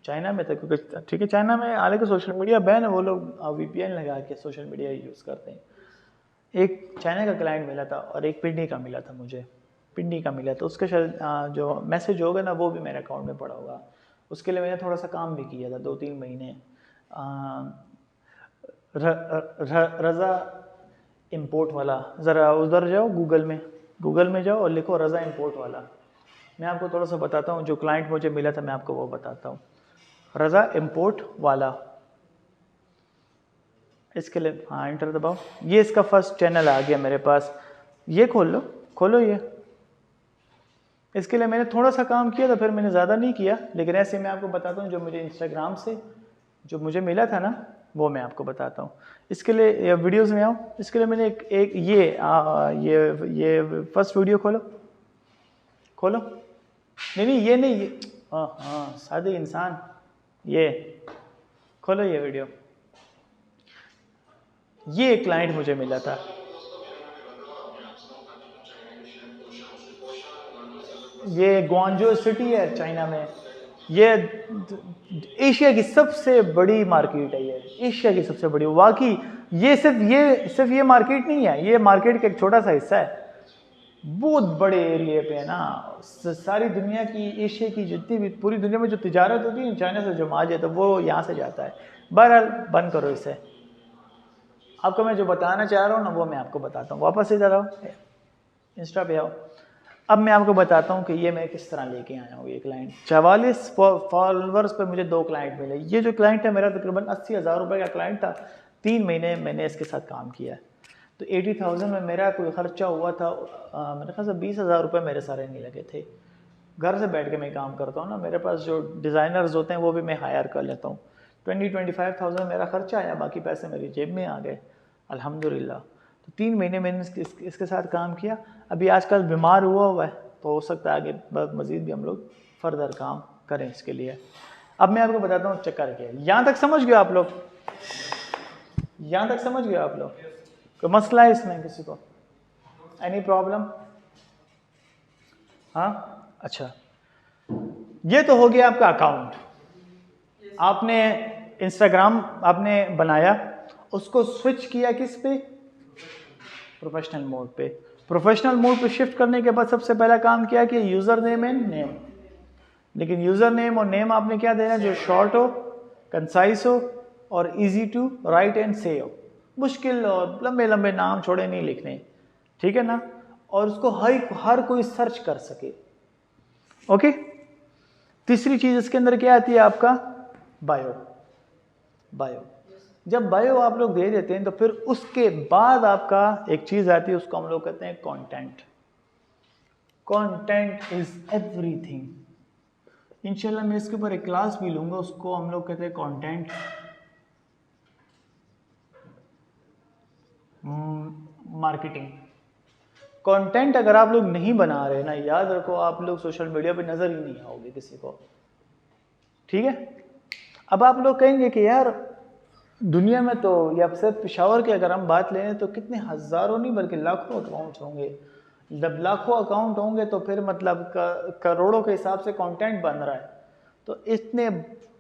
क्योंकि ठीक है चाइना में हालांकि सोशल मीडिया बैन है, वो लोग वीपीएन लगा के सोशल मीडिया यूज़ करते हैं। एक चाइना का क्लाइंट मिला था और एक पिंडी का मिला था, मुझे पिंडी का मिला। तो उसका शायद जो मैसेज होगा ना वो भी मेरे अकाउंट में पड़ा होगा। उसके लिए मैंने थोड़ा सा काम भी किया था, 2-3 महीने। रज़ा इंपोर्ट वाला, ज़रा उधर जाओ गूगल में जाओ और लिखो रज़ा इंपोर्ट वाला, मैं आपको थोड़ा सा बताता हूँ, जो क्लाइंट मुझे मिला था मैं आपको वो बताता हूँ। रज़ा इम्पोर्ट वाला, इसके लिए हाँ एंटर दबाओ। ये इसका फर्स्ट चैनल आ गया मेरे पास, ये खोल लो, खोलो ये। इसके लिए मैंने थोड़ा सा काम किया था, फिर मैंने ज़्यादा नहीं किया, लेकिन ऐसे मैं आपको बताता हूँ जो मुझे इंस्टाग्राम से जो मुझे मिला था ना वो मैं आपको बताता हूँ। इसके लिए वीडियोस में आओ, इसके लिए मैंने एक ये फर्स्ट वीडियो खोलो, खोलो। नहीं ये नहीं, ये हाँ सादे इंसान, ये खोलो ये वीडियो। ये एक क्लाइंट मुझे मिला था, ये ग्वांजो सिटी है चाइना में। ये एशिया की सबसे बड़ी मार्केट है, ये एशिया की सबसे बड़ी। वाकई ये सिर्फ ये मार्केट नहीं है, ये मार्केट का एक छोटा सा हिस्सा है, बहुत बड़े एरिया पे है ना। सारी दुनिया की, एशिया की जितनी भी, पूरी दुनिया में जो तिजारत होती है चाइना से जो माल जाता है वो यहाँ से जाता है। बहरहाल बंद करो इसे, आपको मैं जो बताना चाह रहा हूँ ना वो मैं आपको बताता हूँ। वापस इधर आओ, इंस्टा पे आओ। अब मैं आपको बताता हूँ कि ये मैं किस तरह लेके आया हूँ। ये क्लाइंट 44 फॉलोअर्स पे मुझे 2 क्लाइंट मिले। ये जो क्लाइंट है मेरा तकरीबन 80,000 रुपये का क्लाइंट था। 3 महीने मैंने इसके साथ काम किया, तो 80,000 में मेरा कोई खर्चा हुआ था मेरे ख्याल से 20,000 रुपये मेरे सारे नहीं लगे थे। घर से बैठ के मैं काम करता हूँ ना, मेरे पास जो डिज़ाइनर्स होते हैं वो भी मैं हायर कर लेता हूँ। 20-25,000 मेरा खर्चा आया, बाकी पैसे मेरी जेब में आ गए अल्हम्दुलिल्लाह। तो 3 महीने मैंने इसके साथ काम किया। अभी आजकल बीमार हुआ है, तो हो सकता है आगे मज़ीद भी हम लोग फर्दर काम करें इसके लिए। अब मैं आपको बताता हूँ चक्कर क्या है। यहाँ तक समझ गए आप लोग? यहाँ तक समझ गए आप लोग? कोई मसला है इसमें किसी को? Any problem? हाँ अच्छा, ये तो हो गया आपका अकाउंट। आपने इंस्टाग्राम आपने बनाया, उसको स्विच किया किस पे? प्रोफेशनल मोड पे। प्रोफेशनल मोड पे शिफ्ट करने के बाद सबसे पहला काम किया कि यूज़र नेम एंड नेम। लेकिन यूज़र नेम और नेम आपने क्या देना, जो शॉर्ट हो, कंसाइज हो और इजी टू राइट एंड से हो। मुश्किल और लंबे लंबे नाम छोड़े नहीं लिखने, ठीक है ना? और उसको हर कोई सर्च कर सके। ओके। तीसरी चीज़ इसके अंदर क्या आती है आपका? बायो। बायो जब बायो आप लोग दे देते हैं तो फिर उसके बाद आपका एक चीज़ आती है, उसको हम लोग कहते हैं कंटेंट। Content is everything. इंशाल्लाह मैं इसके ऊपर एक क्लास भी लूँगा, उसको हम लोग कहते हैं कंटेंट मार्केटिंग। कंटेंट अगर आप लोग नहीं बना रहे ना, याद रखो आप लोग सोशल मीडिया पे नज़र ही नहीं आओगे किसी को, ठीक है? अब आप लोग कहेंगे कि यार दुनिया में तो, या सिर्फ पेशावर की अगर हम बात लें तो कितने हज़ारों नहीं बल्कि लाखों अकाउंट्स होंगे। जब लाखों अकाउंट होंगे तो फिर मतलब करोड़ों के हिसाब से कंटेंट बन रहा है। तो इतने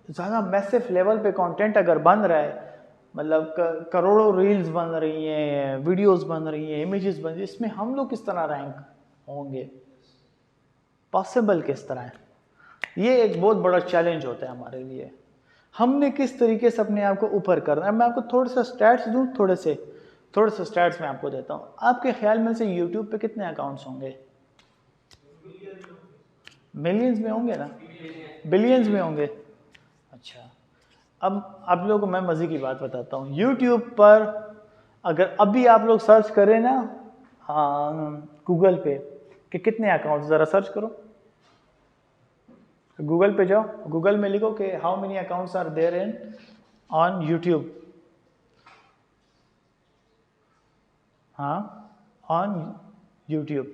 ज़्यादा मैसिव लेवल पे कंटेंट अगर बन रहा है, मतलब करोड़ों रील्स बन रही हैं, वीडियोस बन रही हैं, इमेजेस बन रही हैं, इसमें हम लोग किस तरह रैंक होंगे? पॉसिबल किस तरह है? ये एक बहुत बड़ा चैलेंज होता है हमारे लिए। हमने किस तरीके से अपने आप को ऊपर करना है। मैं आपको थोड़े से स्टैट्स दूं, थोड़े से स्टैट्स मैं आपको देता हूं। आपके ख्याल में से यूट्यूब पे कितने अकाउंट्स होंगे? मिलियंस में होंगे ना? बिलियंस में होंगे? अच्छा, अब आप लोगों को मैं मज़े की बात बताता हूँ। यूट्यूब पर अगर अभी आप लोग सर्च करें ना गूगल पे कि कितने अकाउंट्स, ज़रा सर्च करो, गूगल पे जाओ, गूगल में लिखो कि how many accounts are there in on YouTube. हाँ, ऑन यूट्यूब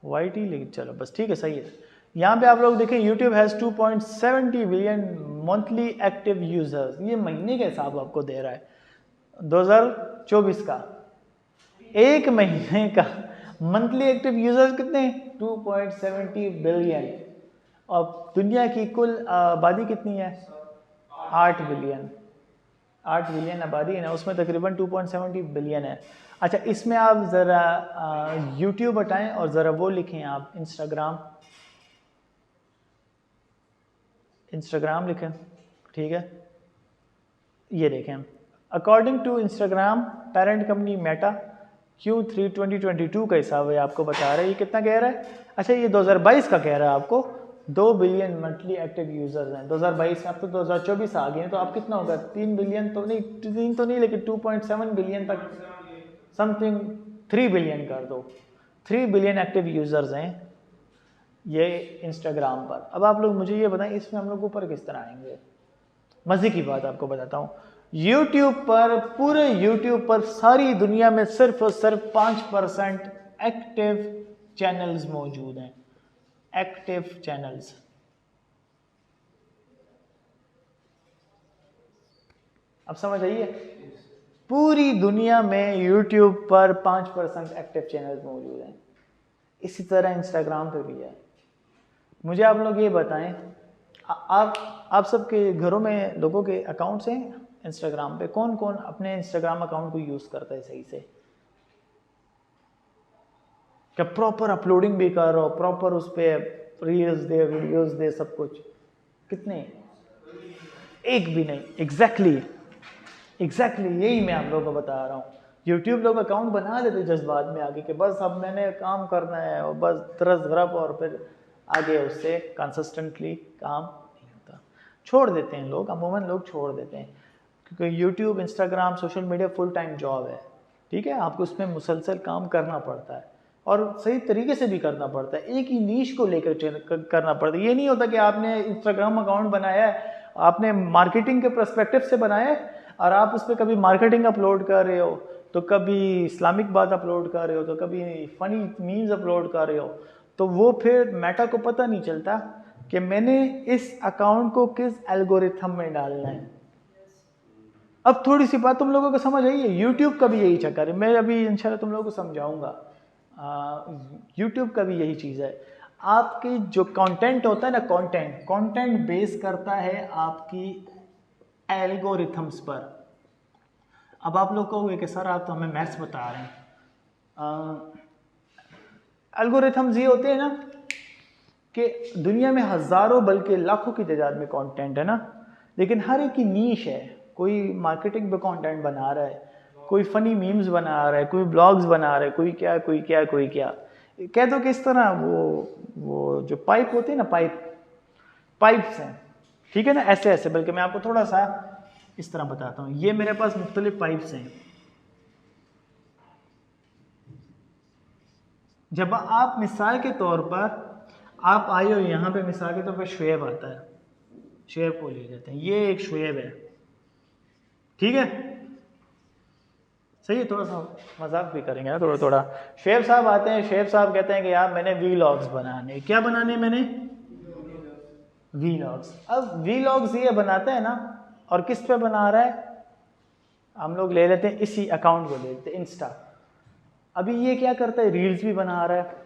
YT लिख, चलो बस ठीक है, सही है। यहाँ पे आप लोग देखें, YouTube has 2.70 billion monthly active users. ये महीने का हिसाब आपको दे रहा है 2024 का। एक महीने का मंथली एक्टिव यूजर्स कितने? 2.70 बिलियन। और दुनिया की कुल आबादी कितनी है? 8 बिलियन। 8 बिलियन आबादी है ना, उसमें तकरीबन 2.70 बिलियन है। अच्छा, इसमें आप ज़रा यूट्यूब हटाएं और ज़रा वो लिखें आप इंस्टाग्राम लिखें, ठीक है? ये देखें, according to Instagram parent company Meta, Q3 2022 का हिसाब है आपको बता रहा है, ये कितना कह रहा है? अच्छा ये 2022 का कह रहा है आपको 2 बिलियन मंथली एक्टिव यूजर्स हैं 2022 में। अब तो 2024 आ गए हैं, तो आप कितना होगा? 3 बिलियन तो नहीं, 3 तो नहीं, लेकिन 2.7 बिलियन तक, समथिंग 3 बिलियन कर दो। 3 बिलियन एक्टिव यूजर्स हैं ये इंस्टाग्राम पर। अब आप लोग मुझे ये बताएं इसमें हम लोग ऊपर किस तरह आएंगे? मजे की बात आपको बताता हूँ, YouTube पर, पूरे YouTube पर सारी दुनिया में सिर्फ और सिर्फ 5% एक्टिव चैनल्स मौजूद हैं। एक्टिव चैनल्स, अब समझ आइए, पूरी दुनिया में YouTube पर 5% एक्टिव चैनल्स मौजूद हैं। इसी तरह इंस्टाग्राम पे भी है। मुझे आप लोग ये बताएं, आप सबके घरों में लोगों के अकाउंट्स हैं इंस्टाग्राम पे? कौन कौन अपने इंस्टाग्राम अकाउंट को यूज करता है सही से? क्या प्रॉपर अपलोडिंग भी कर रहा हो, प्रॉपर उस पर रील्स दे, वीडियोस दे, सब कुछ? कितने? एक भी नहीं। एग्जैक्टली यही मैं आप लोगों को बता रहा हूँ। यूट्यूब लोग अकाउंट बना लेते जज्बात में आगे कि बस अब मैंने काम करना है और बस तरस भरप, और फिर आगे उससे कंसिस्टेंटली काम नहीं होता, छोड़ देते हैं लोग। अमूमन लोग छोड़ देते हैं क्योंकि YouTube, Instagram, social media full time job है, ठीक है? आपको उसमें मुसलसल काम करना पड़ता है और सही तरीके से भी करना पड़ता है। एक ही नीश को लेकर करना पड़ता है। ये नहीं होता कि आपने इंस्टाग्राम अकाउंट बनाया है, आपने मार्केटिंग के पर्सपेक्टिव से बनाया है और आप उस पर कभी मार्केटिंग अपलोड कर रहे हो, तो कभी इस्लामिक बात अपलोड कर रहे हो, तो कभी फनी मीम्स अपलोड कर रहे हो, तो वो फिर मेटा को पता नहीं चलता कि मैंने इस अकाउंट को किस एल्गोरिथम में डालना है। अब थोड़ी सी बात तुम लोगों को समझ आई है? यूट्यूब का भी यही चक्कर है। मैं अभी इंशाल्लाह तुम लोगों को समझाऊंगा। यूट्यूब का भी यही चीज़ है। आपकी जो कंटेंट होता है ना, कंटेंट बेस करता है आपकी एल्गोरिथम्स पर। अब आप लोग कहोगे कि सर आप तो हमें मैथ्स बता रहे हैं। एल्गोरिथम्स ये होते हैं ना कि दुनिया में हज़ारों बल्कि लाखों की तादाद में कंटेंट है ना, लेकिन हर एक की नीश है। कोई मार्केटिंग पे कंटेंट बना रहा है, कोई फनी मीम्स बना रहा है, कोई ब्लॉग्स बना रहा है, कोई क्या कोई क्या कोई क्या। कह दो कि इस तरह वो जो पाइप होती है ना, पाइप्स हैं, ठीक है ना, ऐसे ऐसे। बल्कि मैं आपको थोड़ा सा इस तरह बताता हूँ। ये मेरे पास मुख्तलिफ पाइप्स हैं। जब आप मिसाल के तौर पर आप आए हो यहाँ पे, मिसाल के तौर पर शुएब आता है, शुएब को ले लेते हैं। ये एक शुएब है, ठीक है, सही है। थोड़ा सा मजाक भी करेंगे ना, थोड़ा थोड़ा। शुएब साहब आते हैं, शुएब साहब कहते हैं कि यार मैंने वीलॉग्स बनाने। क्या बनाने? मैंने वीलॉग्स। अब वीलॉग्स ये बनाते हैं ना, और किस पे बना रहा है? हम लोग ले लेते हैं इसी अकाउंट को, ले लेते हैं इंस्टा। अभी ये क्या करता है? रील्स भी बना रहा है,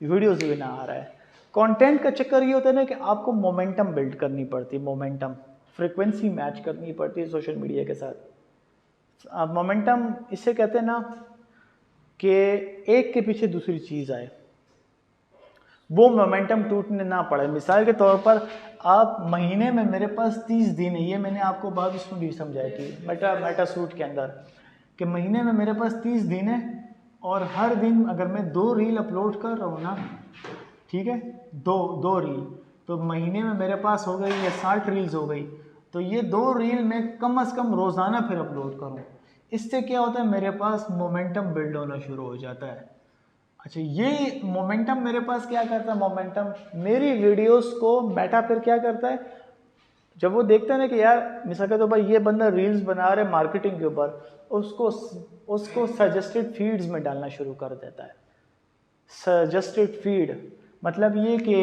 वीडियोस भी बना रहा है। कंटेंट का चक्कर ये होता है ना कि आपको मोमेंटम बिल्ड करनी पड़ती है, मोमेंटम, फ्रीक्वेंसी मैच करनी पड़ती है सोशल मीडिया के साथ। मोमेंटम इससे कहते हैं ना कि एक के पीछे दूसरी चीज़ आए, वो मोमेंटम टूटने ना पड़े। मिसाल के तौर पर आप महीने में, मेरे पास 30 दिन है, ये मैंने आपको बात इसमें भी समझाई थी मेटा सूट के अंदर, कि महीने में मेरे पास 30 दिन है और हर दिन अगर मैं 2 रील अपलोड कर रहा हूँ ना, ठीक है, दो रील, तो महीने में मेरे पास हो गई ये 60 रील्स हो गई। तो ये 2 रील मैं कम से कम रोज़ाना फिर अपलोड करूँ। इससे क्या होता है? मेरे पास मोमेंटम बिल्ड होना शुरू हो जाता है। अच्छा, ये मोमेंटम मेरे पास क्या करता है? मोमेंटम मेरी वीडियोस को मेटा फिर क्या करता है? जब वो देखता है ना कि यार मिसाल के तौर पर ये बंदा रील्स बना रहा है मार्केटिंग के ऊपर, उसको सजेस्टेड फीड्स में डालना शुरू कर देता है। सजेस्टेड फीड मतलब ये कि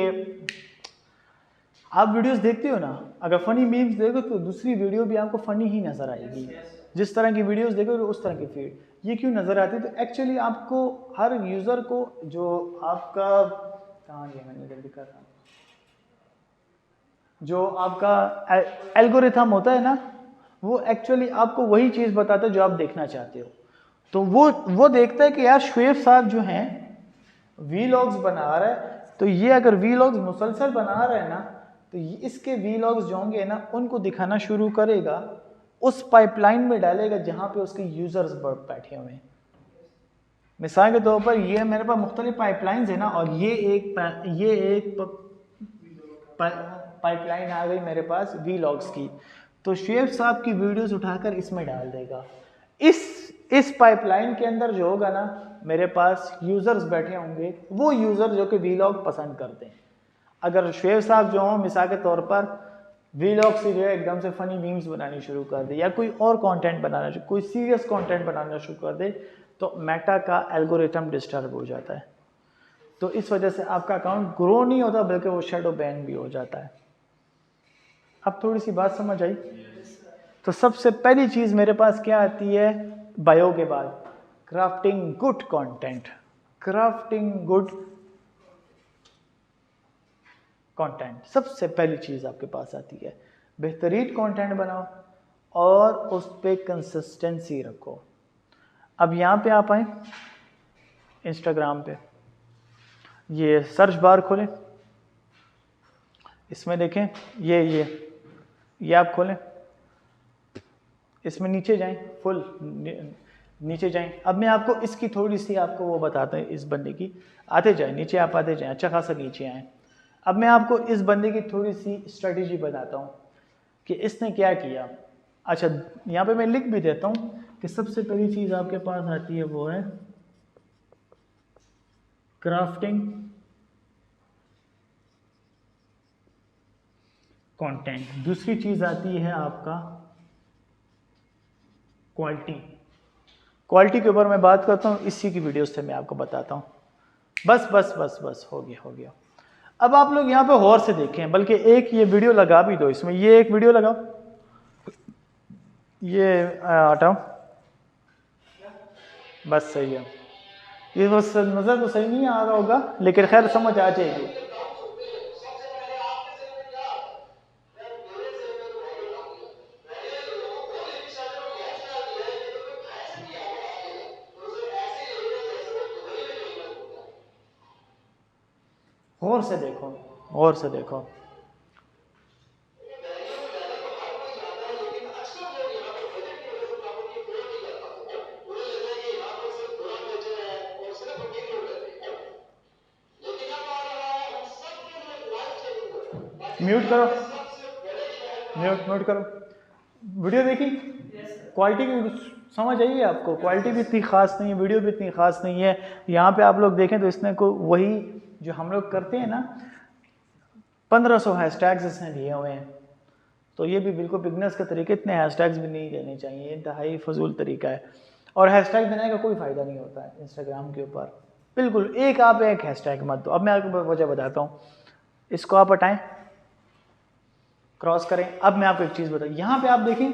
आप वीडियोस देखते हो ना, अगर फनी मीम्स देखो तो दूसरी वीडियो भी आपको फनी ही नजर आएगी। जिस तरह की वीडियोस देखोगे उस तरह की फीड। ये क्यों नज़र आती है? तो एक्चुअली आपको, हर यूज़र को, जो आपका कहाँ गया, मैंने जल्दी कर रहा हूँ, जो आपका एल्गोरिथम होता है ना, वो एक्चुअली आपको वही चीज़ बताता है जो आप देखना चाहते हो। तो वो देखता है कि यार शुएब साहब जो हैं वीलॉग्स बना रहा है, तो ये अगर वीलॉग्स मुसलसल बना रहा है ना, तो इसके वीलॉग्स जो होंगे ना, उनको दिखाना शुरू करेगा, उस पाइपलाइन में डालेगा जहाँ पे उसके यूज़र्स बैठे हुए हैं। मिसाल के तौर पर ये मेरे पास मुख्तलिफ पाइपलाइंस है ना, और ये एक पाइपलाइन आ गई मेरे पास वीलॉग्स की, तो शुएब साहब की वीडियोस उठाकर इसमें डाल देगा। इस पाइपलाइन के अंदर जो होगा ना, मेरे पास यूज़र्स बैठे होंगे, वो यूज़र जो कि वीलॉग पसंद करते हैं। अगर शुएब साहब जो हों मिसाल के तौर पर वीलॉग से जो है एकदम से फ़नी मीम्स बनानी शुरू कर दे, या कोई और कंटेंट बनाना, कोई सीरियस कंटेंट बनाना शुरू कर दे, तो मेटा का एल्गोरिथम डिस्टर्ब हो जाता है। तो इस वजह से आपका अकाउंट ग्रो नहीं होता, बल्कि वो शैडो बैन भी हो जाता है। अब थोड़ी सी बात समझ आई? तो सबसे पहली चीज़ मेरे पास क्या आती है बायो के बाद? Crafting good content. Crafting good content सबसे पहली चीज़ आपके पास आती है। बेहतरीन कंटेंट बनाओ और उस पर कंसिस्टेंसी रखो। अब यहाँ पे आप आए इंस्टाग्राम पे, ये सर्च बार खोलें, इसमें देखें ये आप खोलें, इसमें नीचे जाएं, फुल नीचे जाएं। अब मैं आपको इसकी थोड़ी सी आपको वो बताता हूँ, इस बंदे की, आते जाएं नीचे, आप आते जाएं, अच्छा खासा नीचे आएँ। अब मैं आपको इस बंदे की थोड़ी सी स्ट्रेटजी बताता हूँ कि इसने क्या किया। अच्छा, यहाँ पे मैं लिख भी देता हूँ कि सबसे पहली चीज़ आपके पास आती है वो है क्राफ्टिंग कंटेंट। दूसरी चीज़ आती है आपका क्वालिटी के ऊपर मैं बात करता हूँ, इसी की वीडियोस से मैं आपको बताता हूँ। बस हो गया। अब आप लोग यहाँ पे गौर से देखें, बल्कि एक ये वीडियो लगा भी दो, इसमें ये एक वीडियो लगाओ, ये हटाओ, बस सही है। ये बस नज़र तो सही नहीं आ रहा होगा, लेकिन खैर समझ आ जाएगी। गौर से देखो। म्यूट करो। वीडियो देखी? क्वालिटी की समझ आई है आपको? क्वालिटी भी इतनी खास नहीं है, वीडियो भी इतनी खास नहीं है। यहाँ पे आप लोग देखें तो इसने को वही जो हम लोग करते हैं ना, 1500 हैशटैग्स इसने दिए हुए हैं। तो ये भी बिल्कुल बिगनर्स का तरीका, इतने हैशटैग्स भी नहीं देने चाहिए, इंतहाई फजूल तरीका है। और हैशटैग देने का कोई फ़ायदा नहीं होता है इंस्टाग्राम के ऊपर, बिल्कुल। आप एक हैशटैग मत दो। अब मैं आपको वजह बताता हूँ, इसको आप हटाएं, क्रॉस करें। अब मैं आपको एक चीज़ बताऊँ, यहाँ पे आप देखें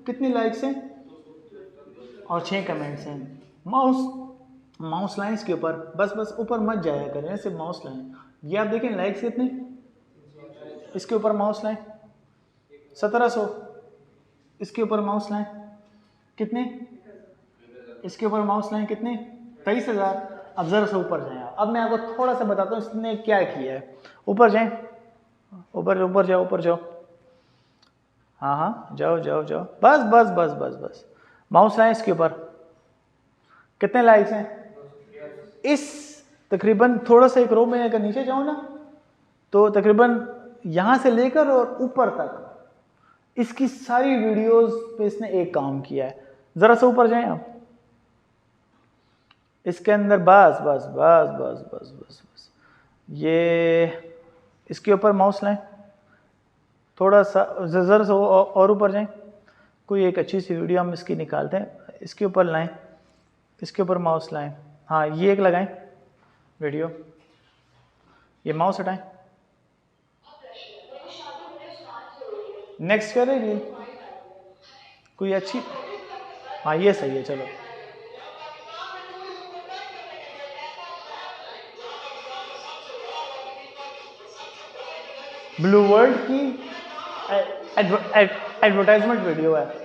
कितनी लाइक्स हैं और 6 कमेंट्स हैं। माउस लाइन्स के ऊपर बस ऊपर मत जाया करें, सिर्फ माउस लाइन। ये आप देखें लाइक्स कितने, इसके ऊपर माउस लाइन 1700, इसके ऊपर माउस लाइन कितने, इसके ऊपर माउस लाइन कितने, 23,000। अब ज़रा से ऊपर जाएं आप। अब मैं आपको थोड़ा सा बताता हूँ इसने क्या किया है। ऊपर जाएं, ऊपर जाओ। हाँ जाओ। बस माउस लाइन इसके ऊपर, कितने लाइक्स हैं? इस तकरीबन थोड़ा सा एक रो में अगर नीचे जाओ ना, तो तकरीबन यहाँ से लेकर और ऊपर तक इसकी सारी वीडियोस पे इसने एक काम किया है। ज़रा सा ऊपर जाएं आप, इसके अंदर बस ये इसके ऊपर माउस लाएं, थोड़ा सा ज़रा सा और ऊपर जाएं। कोई एक अच्छी सी वीडियो हम इसकी निकालते हैं, इसके ऊपर लाएं, इसके ऊपर माउस लाएं। हाँ, ये एक लगाएं वीडियो, ये माउस हटाएं, नेक्स्ट करेंगे कोई अच्छी। हाँ, ये सही है, चलो। ब्लू वर्ल्ड की एडवर्टाइजमेंट वीडियो है।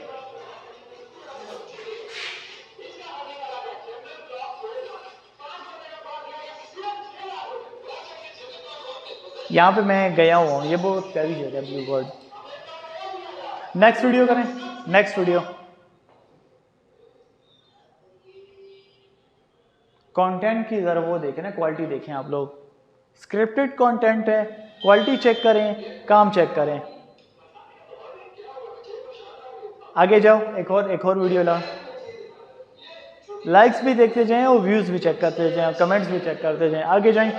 यहाँ पे मैं गया हुआ हूँ, ये बहुत प्यारी जगह है ब्लू वर्ल्ड। नेक्स्ट वीडियो करें, नेक्स्ट वीडियो कंटेंट की ज़रा वो देखें ना, क्वालिटी देखें आप लोग। स्क्रिप्टेड कंटेंट है, क्वालिटी चेक करें, काम चेक करें। आगे जाओ, एक और वीडियो लाओ। लाइक्स भी देखते जाएं और व्यूज़ भी चेक करते जाएं, कमेंट्स भी चेक करते जाएं। आगे जाएं।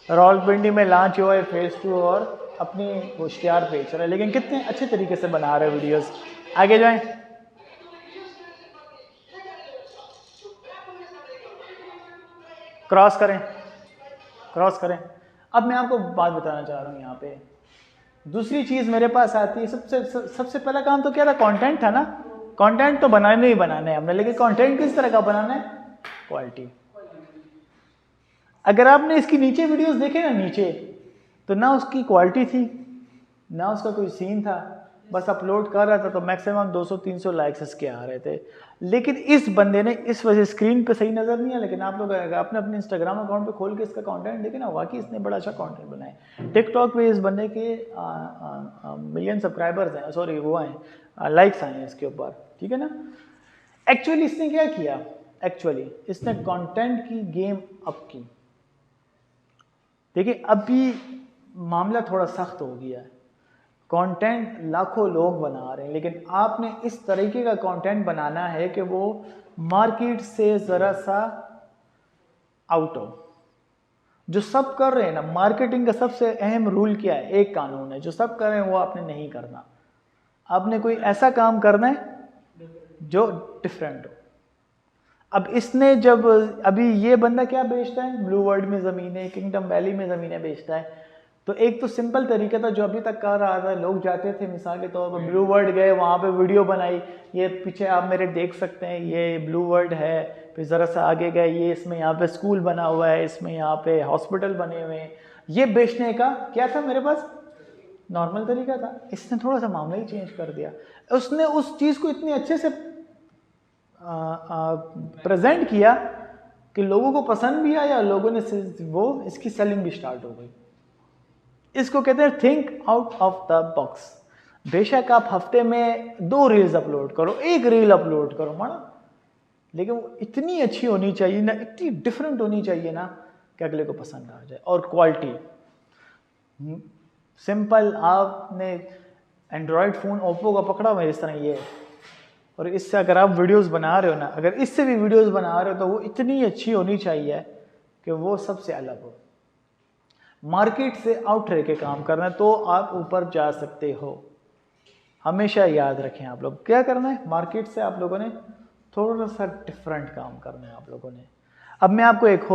रावलपिंडी में लॉन्च हुआ है फेज़ 2 और अपनी वो इश्तिहार बेच रहा है, लेकिन कितने अच्छे तरीके से बना रहे हैं वीडियोस। आगे जाएं। क्रॉस करें। अब मैं आपको बात बताना चाह रहा हूँ यहाँ पे। दूसरी चीज़ मेरे पास आती है, सबसे पहला काम तो क्या था? कंटेंट था ना। कंटेंट तो बनाने ही बनाना है हमने, लेकिन कंटेंट किस तरह का बनाना है? क्वालिटी। अगर आपने इसकी नीचे वीडियोस देखे ना, नीचे तो ना उसकी क्वालिटी थी, ना उसका कोई सीन था, बस अपलोड कर रहा था तो मैक्सिमम 200-300 लाइक्स इसके आ रहे थे। लेकिन इस बंदे ने इस वजह स्क्रीन पे सही नज़र नहीं है, लेकिन आप लोग अपने अपने इंस्टाग्राम अकाउंट पे खोल के इसका कंटेंट देखें ना, वाकई इसने बड़ा अच्छा कंटेंट बनाया है। टिकटॉक पे इस बंदे के मिलियन सब्सक्राइबर्स हैं, सॉरी वो हैं, लाइक्स आए हैं इसके ऊपर, ठीक है ना। एक्चुअली इसने क्या किया? एक्चुअली इसने कंटेंट की गेम अप की। देखिए अभी मामला थोड़ा सख्त हो गया है, कंटेंट लाखों लोग बना रहे हैं, लेकिन आपने इस तरीके का कंटेंट बनाना है कि वो मार्केट से ज़रा सा आउट हो। जो सब कर रहे हैं ना, मार्केटिंग का सबसे अहम रूल क्या है? एक कानून है, जो सब कर रहे हैं वो आपने नहीं करना। आपने कोई ऐसा काम करना है जो डिफरेंट हो। अब इसने जब अभी ये बंदा क्या बेचता है? ब्लू वर्ल्ड में ज़मीनें, किंगडम वैली में ज़मीनें बेचता है। तो एक तो सिंपल तरीका था जो अभी तक कर रहा था, लोग जाते थे मिसाल के तौर पर ब्लू वर्ल्ड गए, वहाँ पे वीडियो बनाई, ये पीछे आप मेरे देख सकते हैं ये ब्लू वर्ल्ड है, फिर ज़रा सा आगे गए, ये इसमें यहाँ पे स्कूल बना हुआ है, इसमें यहाँ पे हॉस्पिटल बने हुए हैं। ये बेचने का क्या था मेरे पास? नॉर्मल तरीका था। इसने थोड़ा सा मामला ही चेंज कर दिया। उसने उस चीज़ को इतने अच्छे से प्रेजेंट किया कि लोगों को पसंद भी आया, लोगों ने वो इसकी सेलिंग भी स्टार्ट हो गई। इसको कहते हैं think out of the box. बेशक आप हफ्ते में 2 रील्स अपलोड करो, 1 रील अपलोड करो माना, लेकिन वो इतनी अच्छी होनी चाहिए ना, इतनी डिफरेंट होनी चाहिए ना कि अगले को पसंद आ जाए। और क्वालिटी सिंपल, आपने एंड्रॉयड फ़ोन ओप्पो का पकड़ा हुआ है इस तरह ये, और इससे अगर आप वीडियोस बना रहे हो ना, अगर इससे भी वीडियोस बना रहे हो तो वो इतनी अच्छी होनी चाहिए कि वो सबसे अलग हो। मार्केट से आउट रह के काम करना है तो आप ऊपर जा सकते हो। हमेशा याद रखें आप लोग क्या करना है, मार्केट से आप लोगों ने थोड़ा सा डिफरेंट काम करना है आप लोगों ने। अब मैं आपको एक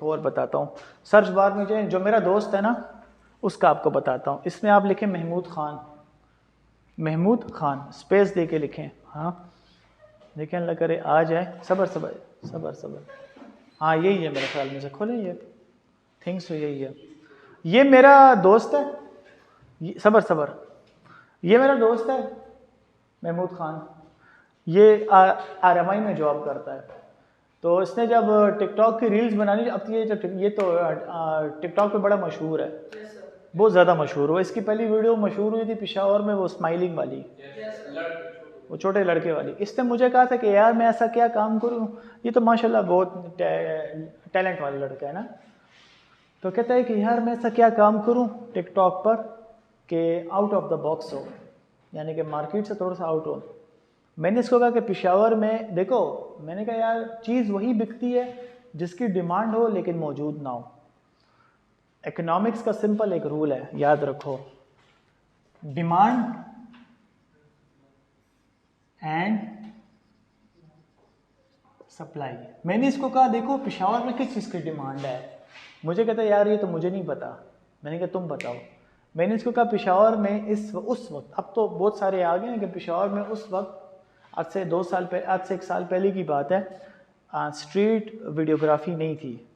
और बताता हूँ। सर्च बार में जो मेरा दोस्त है ना, उसका आपको बताता हूँ। इसमें आप लिखें महमूद खान स्पेस दे के लिखें। हाँ देखें, अल्लाह करे आ जाए। सबर। हाँ यही है मेरे ख्याल में से, खोलें ये थिंग्स तो यही है। ये मेरा दोस्त है, सबर, ये मेरा दोस्त है महमूद खान। ये RMI में जॉब करता है। तो इसने जब टिकटॉक की रील्स बनानी, अब ये तो टिकटॉक पे बड़ा मशहूर है, बहुत ज़्यादा मशहूर हुआ। इसकी पहली वीडियो मशहूर हुई थी पेशावर में, वो स्माइलिंग वाली, वो छोटे लड़के वाली। इसने मुझे कहा था कि यार मैं ऐसा क्या काम करूं, ये तो माशाल्लाह बहुत टैलेंट वाला लड़का है ना। तो कहता है कि यार मैं ऐसा क्या काम करूं टिकटॉक पर कि आउट ऑफ द बॉक्स हो, यानी कि मार्केट से थोड़ा सा आउट हो। मैंने इसको कहा कि पेशावर में देखो, मैंने कहा यार चीज़ वही बिकती है जिसकी डिमांड हो लेकिन मौजूद ना हो। इकोनॉमिक्स का सिंपल एक रूल है, याद रखो, डिमांड एंड सप्लाई। मैंने इसको कहा देखो पेशावर में किस चीज़ की डिमांड है, मुझे कहता है यार ये तो मुझे नहीं पता। मैंने कहा तुम बताओ। मैंने इसको कहा पेशावर में उस वक्त, अब तो बहुत सारे आ गए हैं, कि पेशावर में उस वक्त आज से 1 साल पहले की बात है, स्ट्रीट वीडियोग्राफी नहीं थी।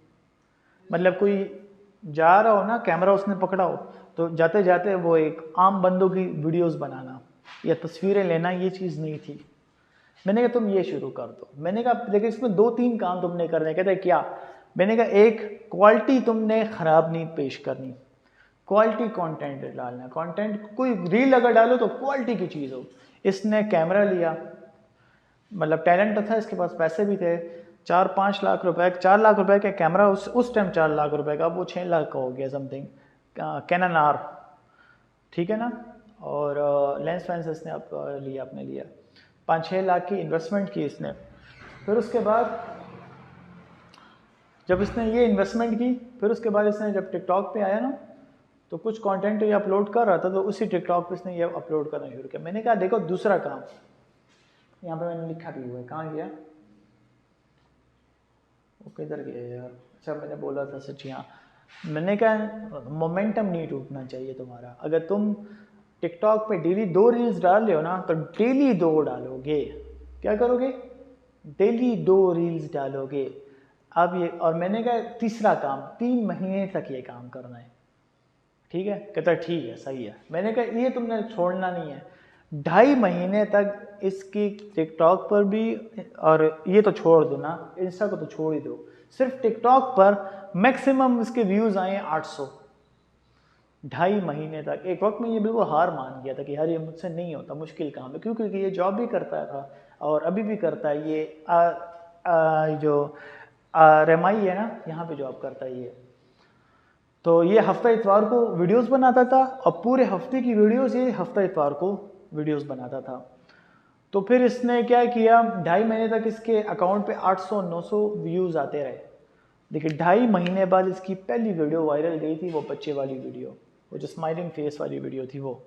मतलब कोई जा रहा हो ना, कैमरा उसने पकड़ा हो, तो जाते जाते वो एक आम बंदों की वीडियोस बनाना या तस्वीरें लेना, ये चीज़ नहीं थी। मैंने कहा तुम ये शुरू कर दो। मैंने कहा देखिए इसमें 2-3 काम तुमने करने। कहते क्या? मैंने कहा एक, क्वालिटी तुमने ख़राब नहीं पेश करनी, क्वालिटी कंटेंट डालना है। कंटेंट कोई रील अगर डालो तो क्वालिटी की चीज़ हो। इसने कैमरा लिया, मतलब टैलेंट था इसके पास, पैसे भी थे, 4-5 लाख रुपए, 4 लाख रुपए का कैमरा उस टाइम 4 लाख रुपए का, वो 6 लाख का हो गया समथिंग, कैनन आर, ठीक है ना। और लेंस वेंस इसने अपने लिया 5-6 लाख की इन्वेस्टमेंट की इसने। फिर उसके बाद जब इसने ये इन्वेस्टमेंट की, फिर उसके बाद इसने जब टिकटॉक पे आया ना, तो कुछ कंटेंट ये अपलोड कर रहा था, तो उसी टिकटॉक पे इसने ये अपलोड करना शुरू किया। मैंने कहा देखो दूसरा काम, यहाँ पे मैंने लिखा भी हुआ है, कहाँ गया वो, किधर गया यार, अच्छा मैंने बोला था सच, यहाँ मैंने कहा मोमेंटम नहीं टूटना चाहिए तुम्हारा। अगर तुम टिकटॉक पे डेली 2 रील्स डाल रहे हो ना, तो डेली 2 डालोगे, क्या करोगे, डेली 2 रील्स डालोगे। अब ये, और मैंने कहा तीसरा काम, 3 महीने तक ये काम करना है, ठीक है। कहता है ठीक है सही है। मैंने कहा ये तुमने छोड़ना नहीं है, 2.5 महीने तक इसकी टिकटॉक पर भी, और ये तो छोड़ दो ना, इंस्टा को तो छोड़ ही दो, सिर्फ टिकटॉक पर मैक्सिमम इसके व्यूज़ आए 800। 2.5 महीने तक, एक वक्त में ये बिल्कुल हार मान गया था कि यार ये मुझसे नहीं होता, मुश्किल काम है, क्योंकि ये जॉब भी करता था और अभी भी करता है। ये जो RMI है ना, यहाँ पे जॉब करता है ये। तो ये हफ्ता इतवार को वीडियोस बनाता था, और पूरे हफ्ते की वीडियोस ये हफ्ता इतवार को वीडियोस बनाता था। तो फिर इसने क्या किया, 2.5 महीने तक इसके अकाउंट पे 800-900 व्यूज़ आते रहे। देखिए 2.5 महीने बाद इसकी पहली वीडियो वायरल गई थी, वो बच्चे वाली वीडियो, वो जो स्माइलिंग फेस वाली वीडियो थी वो।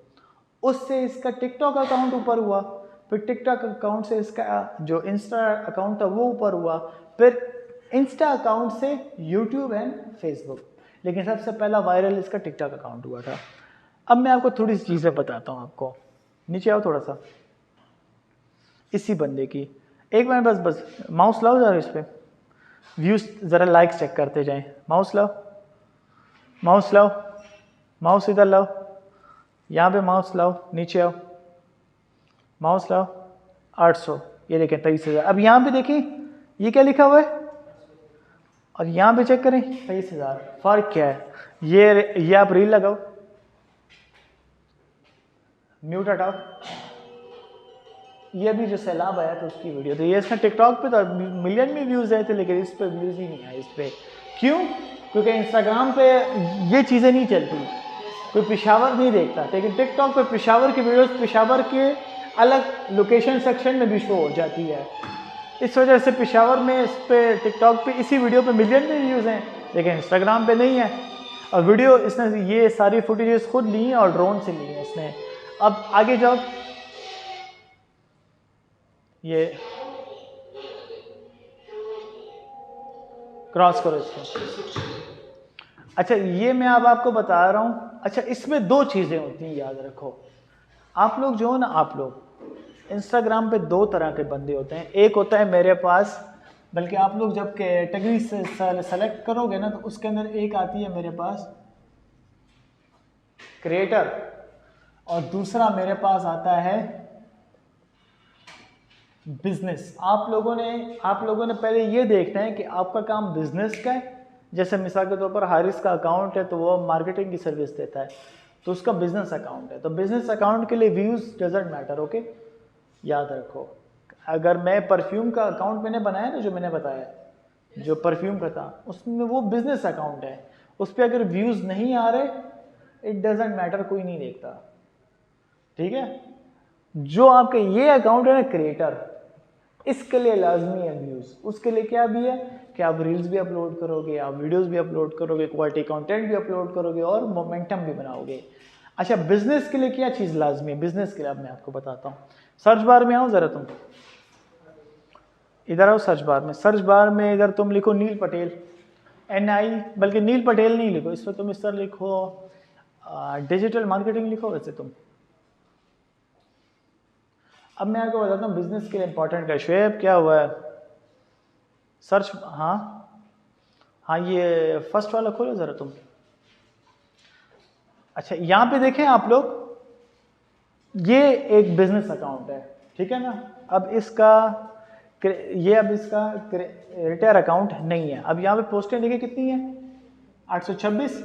उससे इसका टिकटॉक अकाउंट ऊपर हुआ, फिर टिकटॉक अकाउंट से इसका जो इंस्टा अकाउंट था वो ऊपर हुआ, फिर इंस्टा अकाउंट से यूट्यूब एंड फेसबुक, लेकिन सबसे पहला वायरल इसका टिकटॉक अकाउंट हुआ था। अब मैं आपको थोड़ी सी चीज़ें बताता हूँ आपको, नीचे आओ थोड़ा सा, इसी बंदे की एक बार बस माउस लाओ जरा, इस पर व्यूज ज़रा लाइक्स चेक करते जाएं। माउस लाओ, माउस लाओ, माउस इधर लाओ, यहाँ पे माउस लाओ, नीचे आओ, माउस लाओ, 800, ये देखें 23,000। अब यहाँ पे देखिए ये क्या लिखा हुआ है, और यहाँ पे चेक करें 23,000। फ़र्क क्या है, ये आप रील लगाओ, म्यूट हटाओ, ये भी जो सैलाब आया था उसकी वीडियो, तो ये इसने टिकटॉक पे तो मिलियन में व्यूज़ आए थे, लेकिन इस पर व्यूज़ ही नहीं आए इस पर। क्यों? क्योंकि इंस्टाग्राम पे ये चीज़ें नहीं चलती, कोई पेशावर नहीं देखता, लेकिन टिकटॉक पे पेशावर की वीडियोस पेशावर के अलग लोकेशन सेक्शन में भी शो हो जाती है। इस वजह से पेशावर में इस पे टिकटॉक पे इसी वीडियो पे मिलियन में व्यूज़ हैं, लेकिन इंस्टाग्राम पे नहीं है। और वीडियो इसने ये सारी फुटेजेस खुद ली हैं और ड्रोन से ली हैं इसने। अब आगे जाओ, ये क्रॉस करो इसको। अच्छा ये मैं अब आपको बता रहा हूँ। अच्छा इसमें 2 चीज़ें होती हैं, याद रखो। आप लोग जो हो ना, आप लोग इंस्टाग्राम पे 2 तरह के बंदे होते हैं। एक होता है मेरे पास, बल्कि आप लोग जब कैटेगरी से सेलेक्ट करोगे ना, तो उसके अंदर एक आती है मेरे पास क्रिएटर, और दूसरा मेरे पास आता है बिजनेस। आप लोगों ने पहले ये देखना है कि आपका काम बिजनेस का है। जैसे मिसाल के तौर पर हारिस का अकाउंट है, तो वो मार्केटिंग की सर्विस देता है, तो उसका बिजनेस अकाउंट है। तो बिजनेस अकाउंट के लिए व्यूज डजंट मैटर, ओके, याद रखो। अगर मैं परफ्यूम का अकाउंट मैंने बनाया ना, जो मैंने बताया, जो परफ्यूम का था, उसमें वो बिजनेस अकाउंट है, उस पर अगर व्यूज नहीं आ रहे, इट डजंट मैटर, कोई नहीं देखता, ठीक है। जो आपका ये अकाउंट है ना क्रिएटर, इसके लिए लाजमी है व्यूज। उसके लिए क्या भी है कि आप रील्स भी अपलोड करोगे, आप वीडियोस भी अपलोड करोगे, क्वालिटी कंटेंट भी अपलोड करोगे, और मोमेंटम भी बनाओगे। अच्छा बिजनेस के लिए क्या चीज़ लाजमी है? बिजनेस के लिए अब मैं आपको बताता हूँ। सर्च बार में आओ ज़रा, तुम इधर आओ। सर्च बार में, इधर तुम लिखो नील पटेल, NI, बल्कि नील पटेल नहीं लिखो, इस पर तुम इस तरह लिखो डिजिटल मार्केटिंग लिखो। वैसे तुम, अब मैं आपको बताता हूँ बिजनेस के लिए इंपॉर्टेंट का। शुएब क्या हुआ है? सर्च, हाँ ये फर्स्ट वाला खोलो ज़रा तुम। अच्छा यहाँ पे देखें आप लोग, ये एक बिजनेस अकाउंट है, ठीक है ना। अब इसका रिटायर अकाउंट नहीं है। अब यहाँ पे पोस्टें देखिए कितनी है, 826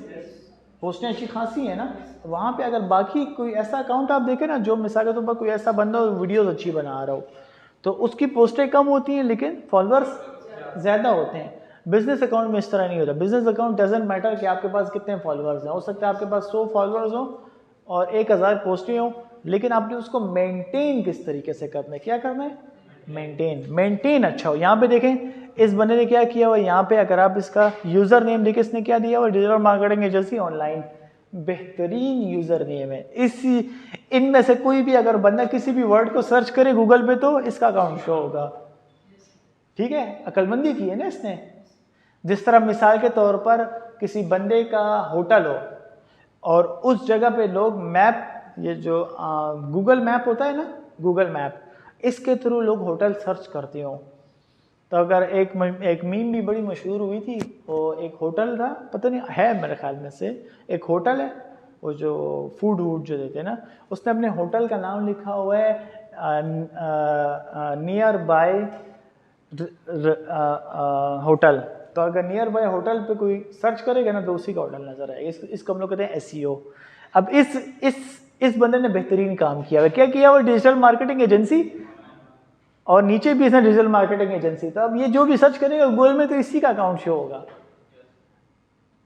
पोस्टें अच्छी खासी है ना, वहाँ पे अगर बाकी कोई ऐसा अकाउंट आप देखें ना, जो मिसाल के तौर पर कोई ऐसा बंदा वीडियोस अच्छी बना रहा हो, तो उसकी पोस्टें कम होती हैं लेकिन फॉलोअर्स ज़्यादा होते हैं। बिजनेस अकाउंट में इस तरह नहीं होता। बिजनेस अकाउंट डजेंट मैटर कि आपके पास कितने फॉलोअर्स हैं, हो सकता है आपके पास 100 फॉलोअर्स हो और 1000 पोस्टें हो, लेकिन आपने उसको मेंटेन किस तरीके से करना है, क्या करना है, मेंटेन अच्छा हो। यहाँ पे देखें इस बंदे ने क्या किया हुआ, यहाँ पे अगर आप इसका यूजर नेम देखें, इसने क्या दिया हुआ, डिजिटल मार्केटिंग एजेंसी ऑनलाइन, बेहतरीन यूजर नेम है। इसी इनमें से कोई भी अगर बंदा किसी भी वर्ड को सर्च करे गूगल पे तो इसका अकाउंट शो होगा। ठीक है, अकलमंदी की है ना इसने। जिस तरह मिसाल के तौर पर किसी बंदे का होटल हो और उस जगह पे लोग मैप, ये जो गूगल मैप होता है ना, गूगल मैप, इसके थ्रू लोग होटल सर्च करते हो, तो अगर एक मीम भी बड़ी मशहूर हुई थी, वो एक होटल था, पता नहीं है मेरे ख्याल में से, एक होटल है वो जो फूड वूड जो देते हैं ना, उसने अपने होटल का नाम लिखा हुआ है नियर बाय होटल। तो अगर नियर बाय होटल पे कोई सर्च करेगा ना तो उसी का होटल नजर आएगा। इसको हम लोग कहते हैं SEO। अब इस बंदे ने बेहतरीन काम किया है। क्या किया हुआ, डिजिटल मार्केटिंग एजेंसी, और नीचे भी इसने डिजिटल मार्केटिंग एजेंसी। तो अब ये जो भी सर्च करेगा गूगल में तो इसी का अकाउंट शो होगा।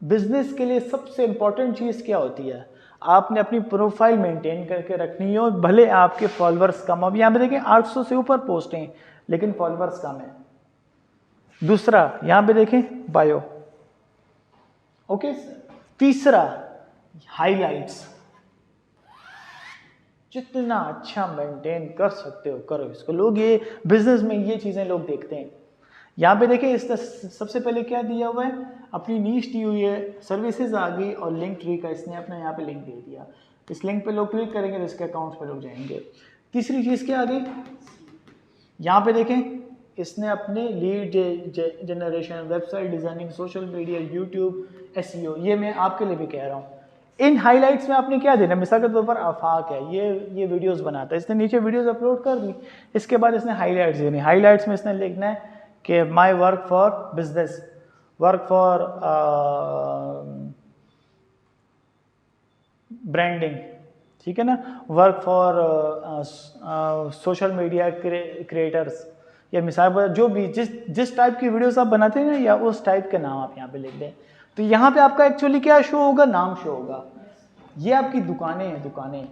बिजनेस के लिए सबसे इंपॉर्टेंट चीज क्या होती है, आपने अपनी प्रोफाइल मेंटेन करके रखनी हो, भले आपके फॉलोअर्स कम। अब यहाँ पे देखें 800 से ऊपर पोस्ट हैं लेकिन फॉलोअर्स कम है। दूसरा यहाँ पे देखें बायो, ओके। तीसरा हाइलाइट्स, जितना अच्छा मेंटेन कर सकते हो करो इसको। लोग ये बिजनेस में ये चीजें लोग देखते हैं। यहाँ पे देखें इसने सबसे पहले क्या दिया हुआ है, अपनी नीश दी हुई है, सर्विसेज आ गई और लिंक ट्री का इसने अपना यहाँ पे लिंक दे दिया। इस लिंक पे लोग क्लिक करेंगे तो इसके अकाउंट्स पे लोग जाएंगे। तीसरी चीज क्या आ गई, यहाँ पे देखें इसने अपने lead generation, website designing, social media, YouTube, SEO, ये मैं आपके लिए भी कह रहा हूँ। इन हाइलाइट्स में आपने क्या देना, मिसाल के तौर पर आफाक है, ये वीडियोस बनाता है, इसने नीचे वीडियोस अपलोड कर दी, इसके बाद इसने हाइलाइट्स देनी। हाइलाइट्स में इसने लिखना है कि my work for business, work for branding, ठीक है ना, work for social media creators, या मिसाल पर जो भी जिस टाइप की वीडियोस आप बनाते हैं ना, या उस टाइप के नाम आप यहाँ पे लिख दें। तो यहाँ पे आपका एक्चुअली क्या शो होगा, नाम शो होगा। ये आपकी दुकानें हैं, दुकानें।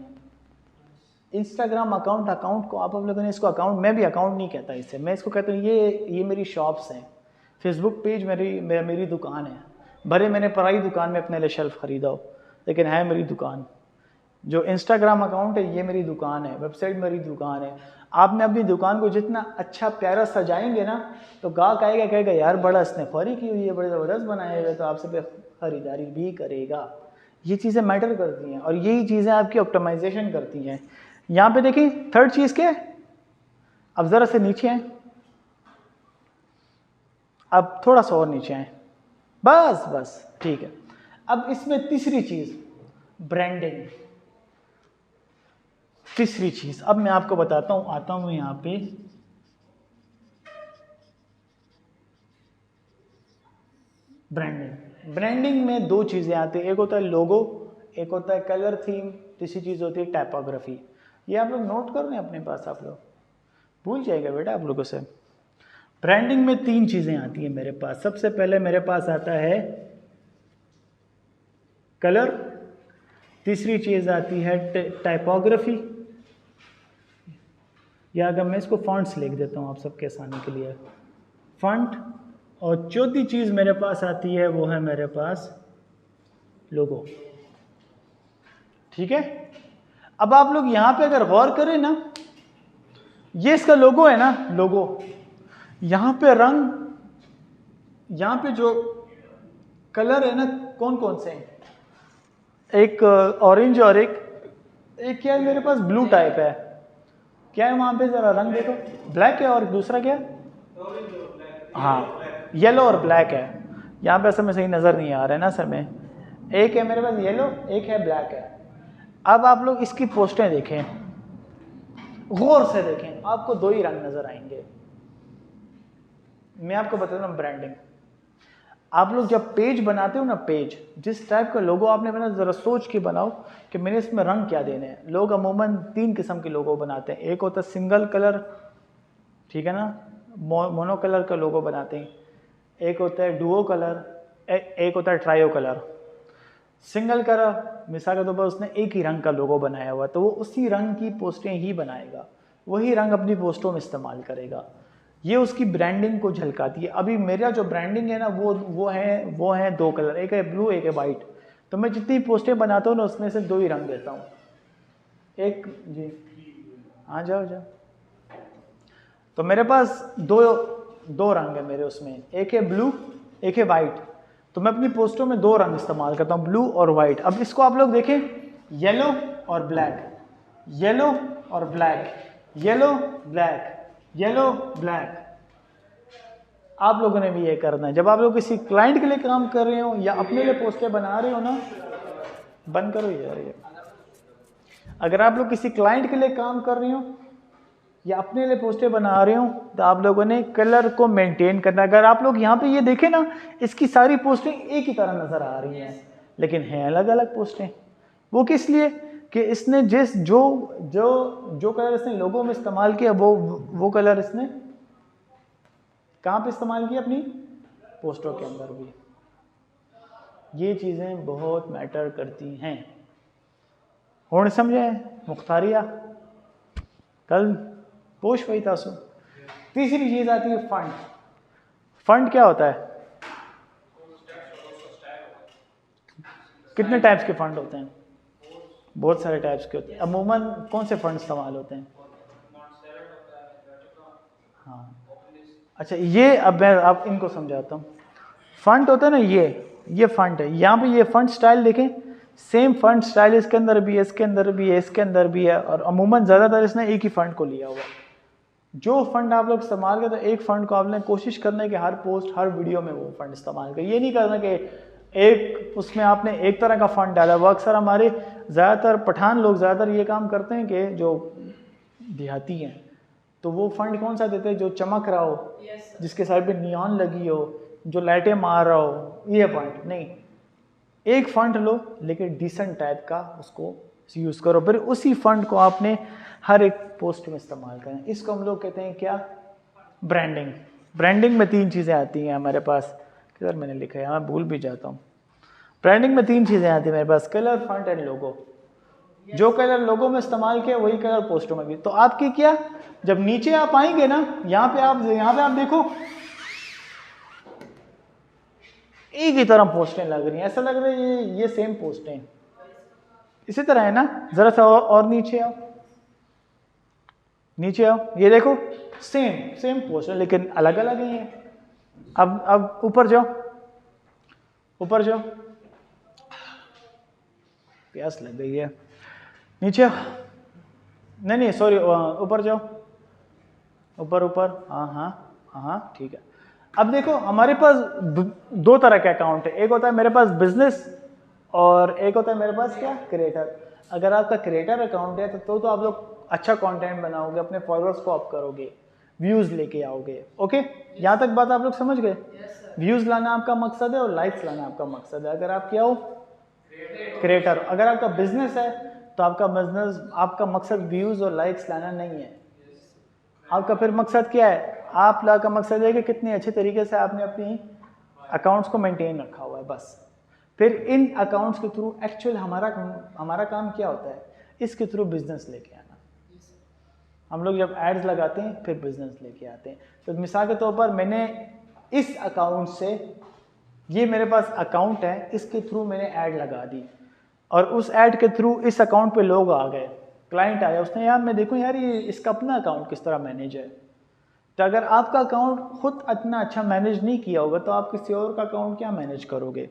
इंस्टाग्राम अकाउंट को आप लोगों ने इसको अकाउंट, मैं भी अकाउंट नहीं कहता इससे, मैं इसको कहता हूँ ये मेरी शॉप्स हैं। फेसबुक पेज मेरी दुकान है, भले मैंने पराई दुकान में अपने लिए शेल्फ खरीदा हो, लेकिन है मेरी दुकान। जो इंस्टाग्राम अकाउंट है ये मेरी दुकान है, वेबसाइट मेरी दुकान है। आपने अपनी दुकान को जितना अच्छा प्यारा सजाएंगे ना, तो गाहक आएगा, कहेगा यार बड़ा इसने खरी की हुई है, बड़े ज़बरदस्त बनाए हुए, तो आपसे पे खरीदारी भी करेगा। ये चीज़ें मैटर करती हैं और यही चीज़ें आपकी ऑप्टिमाइजेशन करती हैं। यहाँ पे देखिए थर्ड चीज़ क्या है, अब ज़रा से नीचे आए, अब थोड़ा सा और नीचे आए, बस ठीक है। अब इसमें तीसरी चीज़ ब्रांडिंग, तीसरी चीज अब मैं आपको बताता हूं, आता हूं यहां पे। ब्रांडिंग में दो चीजें आती है, एक होता है लोगो, एक होता है कलर थीम, तीसरी चीज होती है टाइपोग्राफी। ये आप लोग नोट कर रहे हैं अपने पास, आप लोग भूल जाएगा बेटा आप लोगों से। ब्रांडिंग में 3 चीजें आती हैं मेरे पास। सबसे पहले मेरे पास आता है कलर, तीसरी चीज आती है टाइपोग्राफी, या अगर मैं इसको फॉन्ट्स लिख देता हूँ आप सबके आसानी के लिए, फॉन्ट, और चौथी चीज मेरे पास आती है वो है मेरे पास लोगो। ठीक है, अब आप लोग यहां पे अगर गौर करें ना, ये इसका लोगो है ना, लोगो, यहां पे रंग, यहां पे जो कलर है ना, कौन कौन से हैं, एक ऑरेंज और एक क्या है मेरे पास, ब्लू टाइप है। क्या है वहां पे, जरा रंग देखो, ब्लैक है, और दूसरा क्या है, हाँ येलो और ब्लैक है। यहाँ पे समय सही नजर नहीं आ रहा है ना सर में, एक है मेरे पास येलो, एक है ब्लैक है। अब आप लोग इसकी पोस्टें देखें, गौर से देखें, आपको 2 ही रंग नजर आएंगे। मैं आपको बताता हूँ ब्रांडिंग। आप लोग जब पेज बनाते हो ना, पेज जिस टाइप का लोगो आपने बना, ज़रा सोच के बनाओ कि मैंने इसमें रंग क्या देने हैं। लोग अमूमन 3 किस्म के लोगो बनाते हैं। एक होता है सिंगल कलर, ठीक है ना, मोनो कलर का लोगो बनाते हैं। एक होता है डुओ कलर, एक होता है ट्रायो कलर। सिंगल कलर मिसाल के तौर पर उसने एक ही रंग का लोगो बनाया हुआ, तो वो उसी रंग की पोस्टें ही बनाएगा, वही रंग अपनी पोस्टों में इस्तेमाल करेगा। ये उसकी ब्रांडिंग को झलकाती है। अभी मेरा जो ब्रांडिंग है ना, वो है 2 कलर, एक है ब्लू एक है वाइट। तो मैं जितनी पोस्टें बनाता हूँ ना, उसमें से 2 ही रंग देता हूँ। एक जी हाँ, जाओ। तो मेरे पास दो रंग है मेरे उसमें, एक है ब्लू एक है वाइट। तो मैं अपनी पोस्टों में 2 रंग इस्तेमाल करता हूँ, ब्लू और वाइट। अब इसको आप लोग देखें, येलो और ब्लैक, येलो और black, yellow black, yellow black. आप लोगों ने भी ये करना है। जब आप लोग किसी क्लाइंट के लिए काम कर रहे हो या अपने लिए पोस्टें बना रहे हो ना, बंद करो यार ये। अगर आप लोग किसी क्लाइंट के लिए काम कर रहे हो या अपने लिए पोस्टें बना रहे हो, तो आप लोगों ने कलर को मेंटेन करना। अगर आप लोग यहाँ पे ये देखें ना, इसकी सारी पोस्टें एक ही तरह नजर आ रही हैं, लेकिन हैं अलग अलग पोस्टें। वो किस लिए कि इसने जो कलर इसने लोगों में इस्तेमाल किया, वो कलर इसने कहाँ पे इस्तेमाल किया, अपनी पोस्टों के अंदर भी। ये चीज़ें बहुत मैटर करती हैं। और समझे मुख्तारिया, कल पोश वही तासु। तीसरी चीज आती है फंड। फंड क्या होता है? कितने टाइप्स के फंड होते हैं? बहुत सारे टाइप्स के होते हैं। अमूमन कौन से फंड इस्तेमाल होते हैं? हाँ, अच्छा, ये अब मैं आप इनको समझाता हूँ। फंड होता है ना, ये फंड है। यहाँ पे ये फंड स्टाइल देखें, सेम फंड स्टाइल इसके अंदर भी है, इसके अंदर भी है, इसके अंदर भी है, और अमूमन ज़्यादातर इसने एक ही फंड को लिया हुआ है। जो फंड आप लोग इस्तेमाल करते, तो एक फंड को आपने कोशिश करना है कि हर पोस्ट हर वीडियो में वो फंड इस्तेमाल करें। ये नहीं करना कि एक उसमें आपने एक तरह का फंड डाला। वो अक्सर हमारे ज़्यादातर पठान लोग ज़्यादातर ये काम करते हैं कि जो देहाती हैं, तो वो फंड कौन सा देते हैं? जो चमक रहा हो, जिसके साइड पे नियॉन लगी हो, जो लाइटें मार रहा हो, ये फंड नहीं। एक फंड लो, लेकिन डिसेंट टाइप का उसको यूज़ करो, फिर उसी फंड को आपने हर एक पोस्ट में इस्तेमाल करें। इसको हम लोग कहते हैं क्या? ब्रांडिंग। ब्रांडिंग में 3 चीज़ें आती हैं हमारे पास। किधर मैंने लिखा है, मैं भूल भी जाता हूँ। ब्रांडिंग में 3 चीज़ें आती हैं मेरे पास, कलर, फंट एंड लोगो। जो कलर लोगो में इस्तेमाल किया, वही कलर पोस्टों में भी। तो आपकी क्या, जब नीचे आप आएंगे ना, यहाँ पे आप देखो, एक ही तरह पोस्टें लग रही हैं, ऐसा लग रहा है ये सेम पोस्टें इसी तरह है ना। जरा सा और नीचे आओ, नीचे आओ, ये देखो सेम पोस्टर, लेकिन अलग अलग ही हैं। अब ऊपर जाओ, ऊपर जाओ, प्यास लग गई है। नीचे आओ, नहीं सॉरी, ऊपर जाओ, ऊपर, हाँ, ठीक है। अब देखो, हमारे पास 2 तरह के अकाउंट है। एक होता है मेरे पास बिजनेस, और एक होता है मेरे पास क्या, क्रिएटर। अगर आपका क्रिएटर अकाउंट है तो आप लोग अच्छा कंटेंट बनाओगे, अपने फॉलोअर्स को अप करोगे, व्यूज लेके आओगे। ओके, यहाँ तक बात आप लोग समझ गए? व्यूज लाना आपका मकसद है और लाइक्स लाना आपका मकसद है। अगर आप क्या हो, क्रिएटर। अगर आपका बिजनेस है तो आपका मकसद व्यूज और लाइक्स लाना नहीं है। आपका फिर मकसद क्या है? आप लोगों का मकसद है कि कितने अच्छे तरीके से आपने अपनी अकाउंट्स को मेंटेन रखा हुआ है, बस। फिर इन अकाउंट्स के थ्रू एक्चुअल हमारा काम क्या होता है? इसके थ्रू बिजनेस लेके आना। हम लोग जब एड्स लगाते हैं, फिर बिजनेस लेके आते हैं। तो मिसाल के तौर पर मैंने इस अकाउंट से, ये मेरे पास अकाउंट है, इसके थ्रू मैंने ऐड लगा दी, और उस ऐड के थ्रू इस अकाउंट पे लोग आ गए, क्लाइंट आया, उसने यार मैं देखूं यार ये इसका अपना अकाउंट किस तरह मैनेज है। तो अगर आपका अकाउंट खुद इतना अच्छा मैनेज नहीं किया होगा, तो आप किसी और का अकाउंट क्या मैनेज करोगे?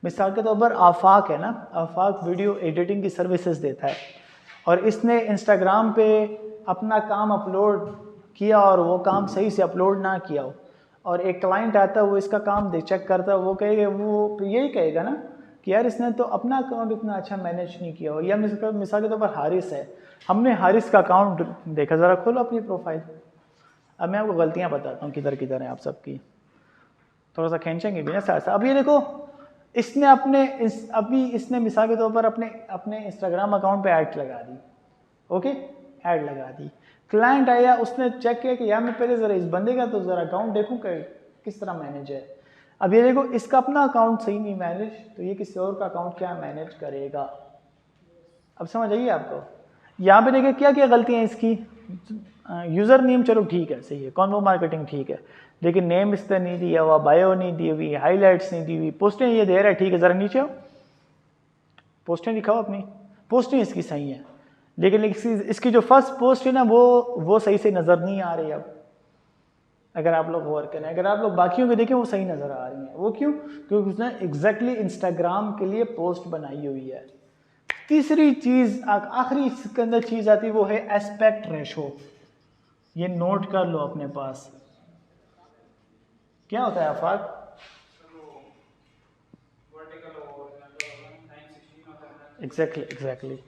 मिसाल के तौर पर आफाक है ना, आफाक वीडियो एडिटिंग की सर्विसेज देता है, और इसने इंस्टाग्राम पे अपना काम अपलोड किया और वो काम सही से अपलोड ना किया हो, और एक क्लाइंट आता है, वो इसका काम चेक करता है, वो कहेगा, वो यही कहेगा ना कि यार इसने तो अपना अकाउंट इतना अच्छा मैनेज नहीं किया हो। या मिसाल के तौर पर हारिस है, हमने हारिस का अकाउंट देखा, ज़रा खोलो अपनी प्रोफाइल। अब मैं आपको गलतियाँ बताता हूँ किधर किधर हैं आप सबकी। थोड़ा सा खींचेंगे भी ना साथ साथ। अब ये देखो इसने अभी इसने मिसाल के तौर पर अपने इंस्टाग्राम अकाउंट पे ऐड लगा दी, ओके, ऐड लगा दी। क्लाइंट आया, उसने चेक किया कि यार मैं पहले ज़रा इस बंदे का तो ज़रा अकाउंट देखूँ कि किस तरह मैनेज है। अब ये देखो इसका अपना अकाउंट सही नहीं मैनेज, तो ये किसी और का अकाउंट क्या मैनेज करेगा। अब समझ आइए आपको। यहाँ पे देखिए क्या क्या गलतियाँ इसकी। यूज़र नेम चलो ठीक है, सही है, कॉन्वो मार्केटिंग ठीक है, लेकिन नेम इस तरह नहीं दिया हुआ, बायो नहीं दी हुई, हाईलाइट्स नहीं दी हुई, पोस्टें ये दे रहा है ठीक है, ज़रा नीचे आओ, पोस्टें दिखाओ अपनी, पोस्टें इसकी सही है, लेकिन इसकी जो फर्स्ट पोस्ट है ना वो सही से नज़र नहीं आ रही। अब अगर आप लोग गौर करें, अगर आप लोग बाकियों को देखें वो सही नज़र आ रही हैं। वो क्यों? क्योंकि उसने एग्जैक्टली इंस्टाग्राम के लिए पोस्ट बनाई हुई है। तीसरी चीज़, आखिरी इसके अंदर चीज़ आती है, वो है एस्पेक्ट रेशो। ये नोट कर लो अपने पास, क्या होता है आफाक? एग्जैक्टली।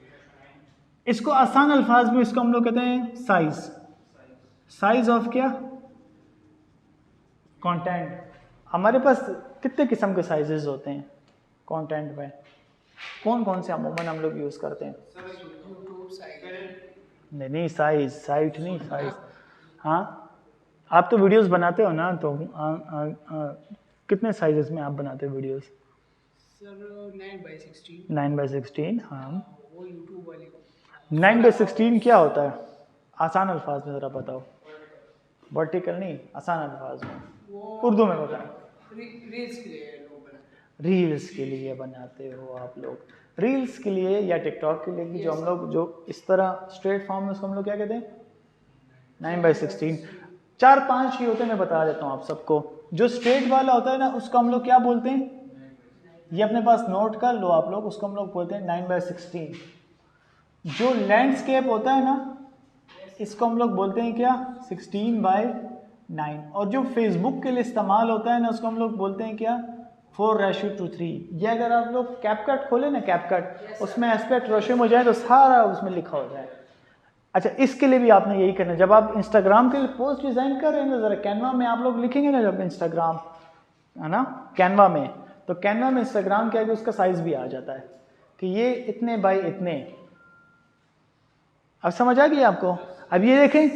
इसको आसान अल्फाज में इसको हम लोग कहते हैं साइज ऑफ क्या? कंटेंट। हमारे पास कितने किस्म के साइजेस होते हैं कंटेंट में? कौन कौन से अमूमन हम लोग यूज़ करते हैं? नहीं साइट नहीं, साइज। हाँ, आप तो वीडियोस बनाते हो ना, तो कितने साइजेस में आप बनाते हो वीडियोस? सर 9/16। 9/16, हाँ। वो यूट्यूब वाले 9/16 क्या होता है? आसान अल्फाज में ज़रा बताओ। वर्टिकल नहीं, आसान अल्फाज में, उर्दू में बताएं। रील्स के लिए लोग बनाते हैं। रील्स के लिए बनाते हो आप लोग, रील्स के लिए या टिकटॉक के लिए, जो हम लोग जो इस तरह स्ट्रेट फॉर्म में उसको हम लोग क्या कहते हैं? 9/16। 4-5 ही होते हैं, मैं बता देता हूँ आप सबको। जो स्ट्रेट वाला होता है ना उसको हम लोग क्या बोलते हैं? ये अपने पास नोट कर लो आप लोग, उसको हम लोग बोलते हैं 9/16। जो लैंडस्केप होता है ना इसको हम लोग बोलते हैं क्या? 16/9। और जो फेसबुक के लिए इस्तेमाल होता है ना उसको हम लोग बोलते हैं क्या? 4:3। ये अगर आप लोग कैपकट खोले ना, कैपकट, उसमें एस्पेक्ट रेशियो हो जाए तो सारा उसमें लिखा हो जाए। अच्छा, इसके लिए भी आपने यही करना है। जब आप इंस्टाग्राम के लिए पोस्ट डिज़ाइन कर रहे हैं ना, ज़रा कैनवा में आप लोग लिखेंगे ना, जब इंस्टाग्राम है ना कैनवा में, तो कैनवा में इंस्टाग्राम के आगे उसका साइज़ भी आ जाता है कि ये इतने बाई इतने। अब समझ आ गई आपको? अब ये देखें,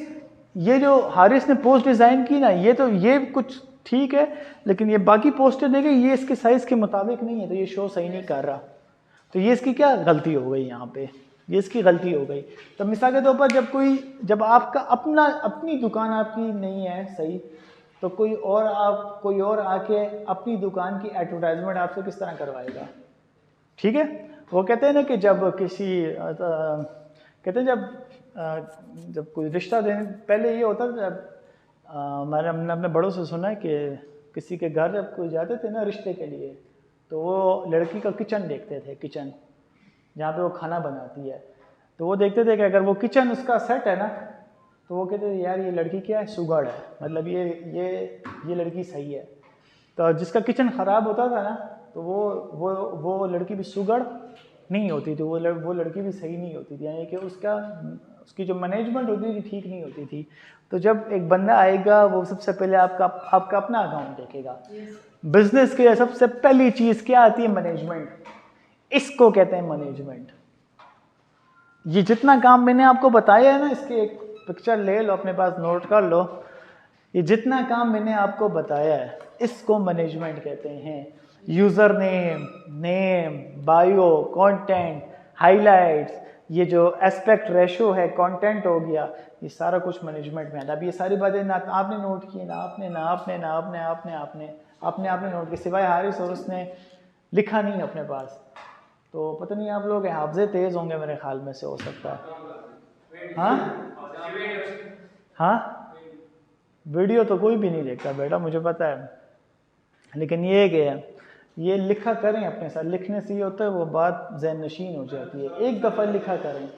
ये जो हारिस ने पोस्ट डिज़ाइन की ना, ये कुछ ठीक है, लेकिन ये बाकी पोस्टें देखें, ये इसके साइज़ के मुताबिक नहीं है, तो ये शो सही नहीं कर रहा। तो ये इसकी क्या गलती हो गई यहाँ पे? ये इसकी गलती हो गई। तो मिसाल के तौर पर जब आपका अपनी दुकान आपकी नहीं है सही, तो कोई और आके अपनी दुकान की एडवर्टाइजमेंट आपसे किस तरह करवाएगा? ठीक है, वो कहते हैं ना कि जब कोई रिश्ता देने पहले ये होता था, हमने अपने बड़ों से सुना है कि किसी के घर जब कोई जाते थे ना रिश्ते के लिए, तो वो लड़की का किचन देखते थे, किचन जहाँ पे वो खाना बनाती है, तो वो देखते थे कि अगर वो किचन उसका सेट है ना, तो वो कहते थे यार ये लड़की क्या है? सुगड़ है, मतलब ये लड़की सही है। तो जिसका किचन ख़राब होता था ना, तो वो लड़की भी सुगड़ नहीं होती थी, वो लड़की भी सही नहीं होती थी, यानी कि उसकी जो मैनेजमेंट होती थी ठीक नहीं होती थी। तो जब एक बंदा आएगा वो सबसे पहले आपका अपना अकाउंट देखेगा। बिजनेस के लिए सबसे पहली चीज़ क्या आती है? मैनेजमेंट। इसको कहते हैं मैनेजमेंट। ये जितना काम मैंने आपको बताया है ना, इसकी एक पिक्चर ले लो अपने पास, नोट कर लो। ये जितना काम मैंने आपको बताया है इसको मैनेजमेंट कहते हैं। User name, bio, content, highlights, ये जो एस्पेक्ट रेशो है, कंटेंट हो गया, ये सारा कुछ मैनेजमेंट में आता है। अब ये सारी बातें ना आपने नोट की, ना आपने नोट की, सिवाय हारिस और उसने लिखा नहीं अपने पास। तो पता नहीं आप लोग हाफ़ज़े तेज़ होंगे मेरे ख्याल में से, हो सकता है। हाँ, वीडियो तो कोई भी नहीं देखता बेटा, मुझे पता है, लेकिन ये लिखा करें अपने साथ। लिखने से ये होता है वो बात ज़हन नशीन हो जाती है। एक दफ़ा लिखा करें।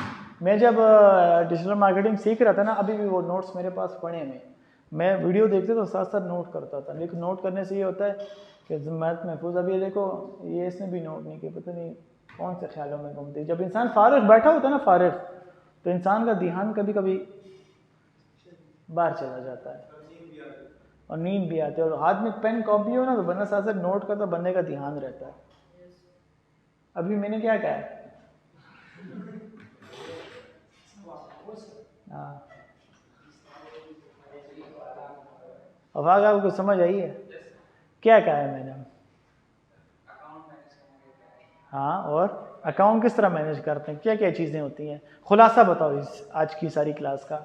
मैं जब डिजिटल मार्केटिंग सीख रहा था ना, अभी भी वो नोट्स मेरे पास पड़े हैं। मैं वीडियो देखते तो साथ साथ नोट करता था, लेकिन नोट करने से ये होता है कि ज़िम्मेदारी महफूज। अब ये देखो, ये इसने भी नोट नहीं किया, पता नहीं कौन से ख्यालों में घूमती। जब इंसान फारिग बैठा होता है ना, फारिग, तो इंसान का ध्यान कभी कभी बाहर चला जाता है और नींद भी आती है, और हाथ में पेन कॉपी हो ना तो बंदा साथ साथ नोट करता, बंदे का ध्यान रहता है। अभी मैंने क्या कहा है? हाँ, अब आगे आपको समझ आई है क्या कहा है मैंने? हाँ, और अकाउंट किस तरह मैनेज करते हैं, क्या क्या चीज़ें होती हैं, खुलासा बताओ इस आज की सारी क्लास का।